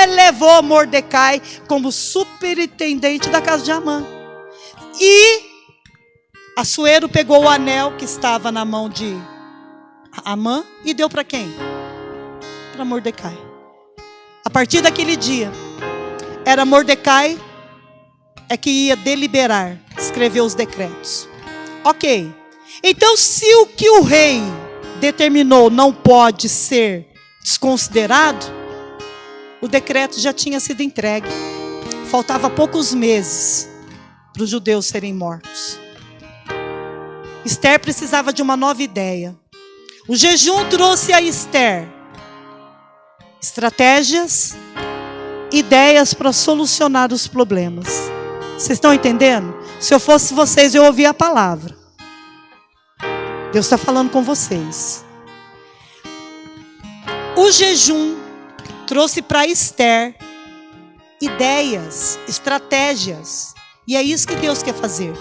elevou Mordecai como superintendente da casa de Amã. E Assuero pegou o anel que estava na mão de Amã e deu para quem? Para Mordecai. A partir daquele dia, era Mordecai que ia deliberar, escrever os decretos. Ok. Então, se o que o rei determinou não pode ser desconsiderado, o decreto já tinha sido entregue. Faltava poucos meses para os judeus serem mortos. Esther precisava de uma nova ideia. O jejum trouxe a Esther estratégias, ideias para solucionar os problemas. Vocês estão entendendo? Se eu fosse vocês, eu ouvia a palavra. Deus está falando com vocês. O jejum trouxe para Esther ideias, estratégias. E é isso que Deus quer fazer.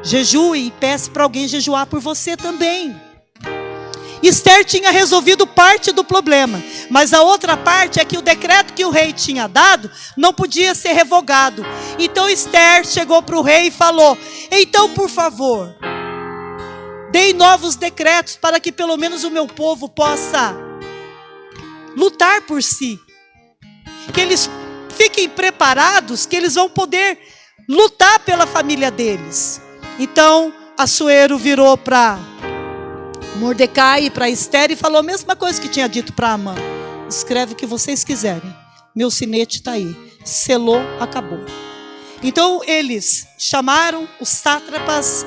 Jejue e peça para alguém jejuar por você também. Esther tinha resolvido parte do problema, mas a outra parte é que o decreto que o rei tinha dado não podia ser revogado. Então Esther chegou para o rei e falou: então, por favor, dei novos decretos para que pelo menos o meu povo possa lutar por si. Que eles fiquem preparados, que eles vão poder lutar pela família deles. Então Assuero virou para Mordecai e para Esther e falou a mesma coisa que tinha dito para Amã: escreve o que vocês quiserem, meu sinete está aí. Selou, acabou. Então eles chamaram os sátrapas,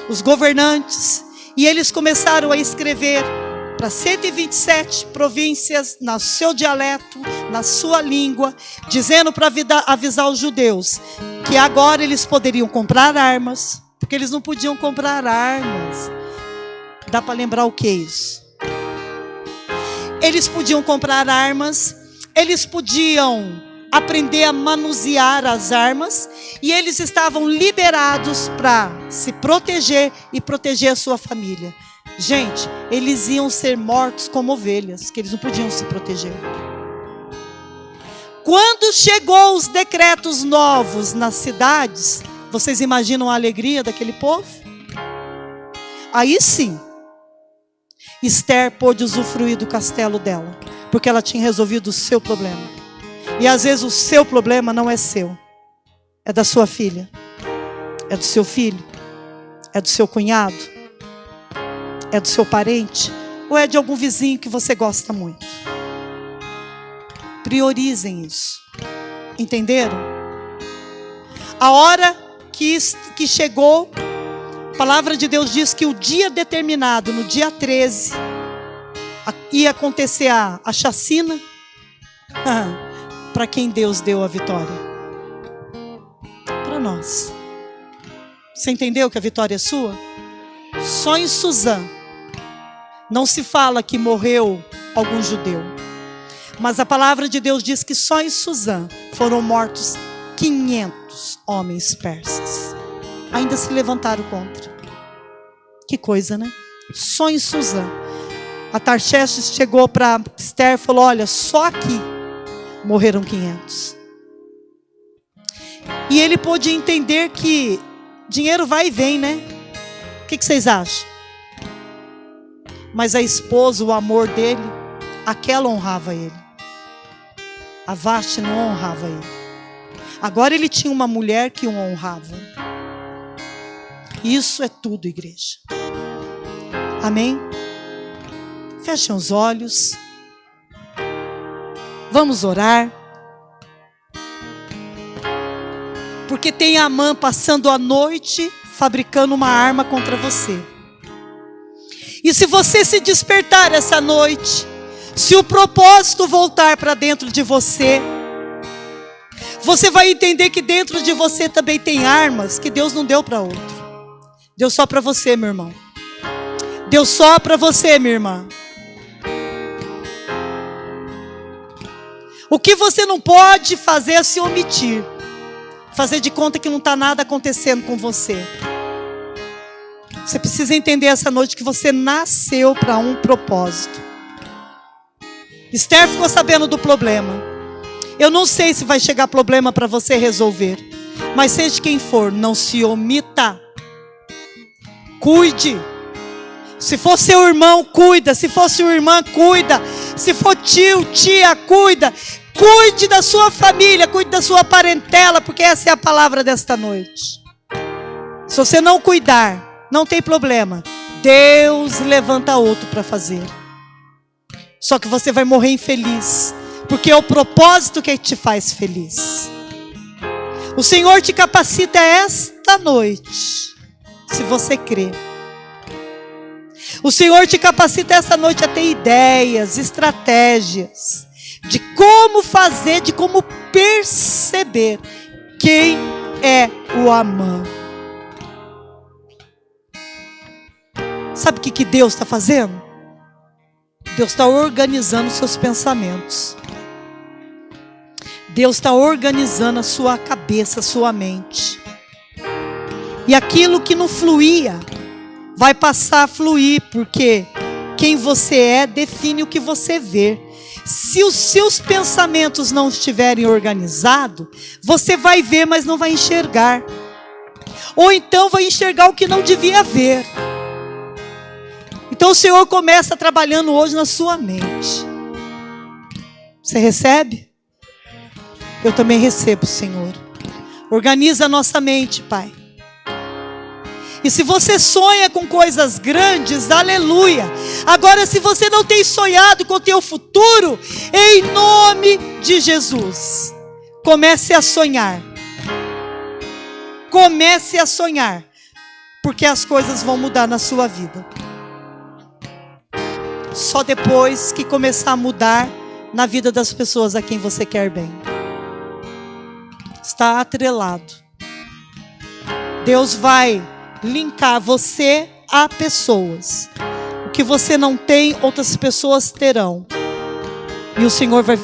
os governantes, e eles começaram a escrever para 127 províncias, no seu dialeto, na sua língua, dizendo para avisar os judeus que agora eles poderiam comprar armas, porque eles não podiam comprar armas. Dá para lembrar o que é isso? Eles podiam comprar armas, eles podiam aprender a manusear as armas, e eles estavam liberados para se proteger e proteger a sua família. Gente, eles iam ser mortos como ovelhas, que eles não podiam se proteger. Quando chegou os decretos novos nas cidades, vocês imaginam a alegria daquele povo? Aí sim, Esther pôde usufruir do castelo dela, porque ela tinha resolvido o seu problema. E às vezes o seu problema não é seu, é da sua filha, é do seu filho, é do seu cunhado, é do seu parente, ou é de algum vizinho que você gosta muito. Priorizem isso. Entenderam? A hora que chegou, a palavra de Deus diz que o dia determinado, no dia 13, ia acontecer a chacina. Para quem Deus deu a vitória? Para nós. Você entendeu que a vitória é sua? Só em Suzã não se fala que morreu algum judeu, mas a palavra de Deus diz que só em Suzã foram mortos 500 homens persas. Ainda se levantaram contra. Que coisa, né? Só em Suzã. A Tarxerxes chegou para Esther e falou: olha, só aqui morreram 500. E ele pôde entender que dinheiro vai e vem, né? O que vocês acham? Mas a esposa, o amor dele, aquela honrava ele. A Vasti não honrava ele. Agora ele tinha uma mulher que o honrava. Isso é tudo, igreja. Amém? Fechem os olhos. Vamos orar. Porque tem Amã passando a noite fabricando uma arma contra você. E se você se despertar essa noite, se o propósito voltar para dentro de você, você vai entender que dentro de você também tem armas que Deus não deu para outro. Deu só para você, meu irmão. Deu só para você, minha irmã. O que você não pode fazer é se omitir. Fazer de conta que não está nada acontecendo com você. Você precisa entender essa noite que você nasceu para um propósito. Esther ficou sabendo do problema. Eu não sei se vai chegar problema para você resolver, mas seja quem for, não se omita. Cuide. Se for seu irmão, cuida. Se for sua irmã, cuida. Se for tio, tia, cuida. Cuide da sua família, cuide da sua parentela, porque essa é a palavra desta noite. Se você não cuidar, não tem problema. Deus levanta outro para fazer. Só que você vai morrer infeliz, porque é o propósito que te faz feliz. O Senhor te capacita esta noite, se você crer. O Senhor te capacita esta noite a ter ideias, estratégias, de como fazer, de como perceber quem é o Amã. Sabe o que Deus está fazendo? Deus está organizando os seus pensamentos. Deus está organizando a sua cabeça, a sua mente. E aquilo que não fluía, vai passar a fluir, porque Quem você é define o que você vê. Se os seus pensamentos não estiverem organizados, você vai ver, mas não vai enxergar. Ou então vai enxergar o que não devia ver. Então o Senhor começa trabalhando hoje na sua mente. Você recebe? Eu também recebo, Senhor. Organiza a nossa mente, Pai. E se você sonha com coisas grandes, aleluia. Agora, se você não tem sonhado com o teu futuro, em nome de Jesus, comece a sonhar. Comece a sonhar, porque as coisas vão mudar na sua vida. Só depois que começar a mudar na vida das pessoas a quem você quer bem. Está atrelado. Deus vai linkar você a pessoas. O que você não tem, outras pessoas terão. E o Senhor vai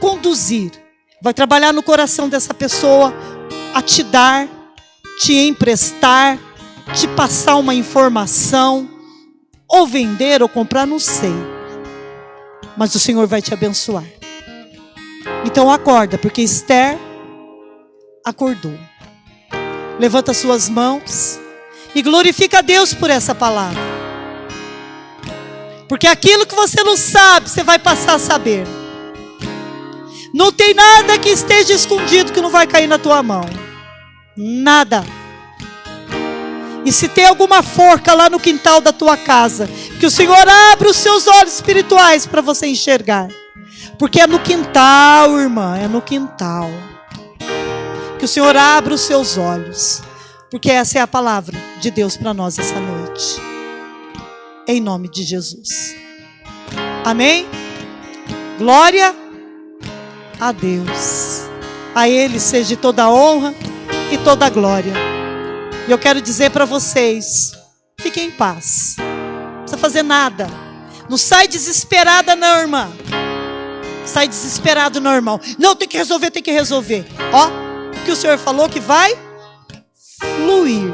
conduzir, vai trabalhar no coração dessa pessoa a te dar, te emprestar, te passar uma informação, ou vender ou comprar, não sei. Mas o Senhor vai te abençoar. Então acorda, porque Esther acordou. Levanta suas mãos e glorifica a Deus por essa palavra. Porque aquilo que você não sabe, você vai passar a saber. Não tem nada que esteja escondido que não vai cair na tua mão. Nada. E se tem alguma forca lá no quintal da tua casa, que o Senhor abra os seus olhos espirituais para você enxergar. Porque é no quintal, irmã, é no quintal. Que o Senhor abra os seus olhos. Porque essa é a palavra de Deus para nós essa noite. Em nome de Jesus. Amém? Glória a Deus. A Ele seja toda a honra e toda a glória. E eu quero dizer para vocês, fiquem em paz. Não precisa fazer nada. Não sai desesperada não, irmã. Sai desesperado não, irmão. Não, tem que resolver, tem que resolver. Ó, o que o Senhor falou que vai fluir.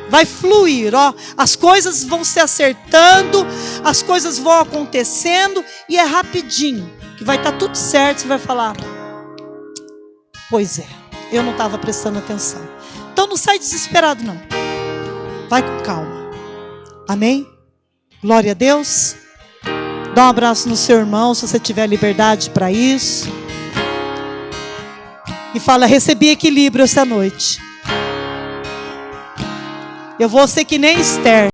Vai fluir, ó. As coisas vão se acertando, as coisas vão acontecendo e é rapidinho. Que vai estar tudo certo, você vai falar, pois é, eu não estava prestando atenção. Então não sai desesperado não. Vai com calma. Amém? Glória a Deus. Dá um abraço no seu irmão, se você tiver liberdade para isso. E fala, recebi equilíbrio essa noite. Eu vou ser que nem Esther.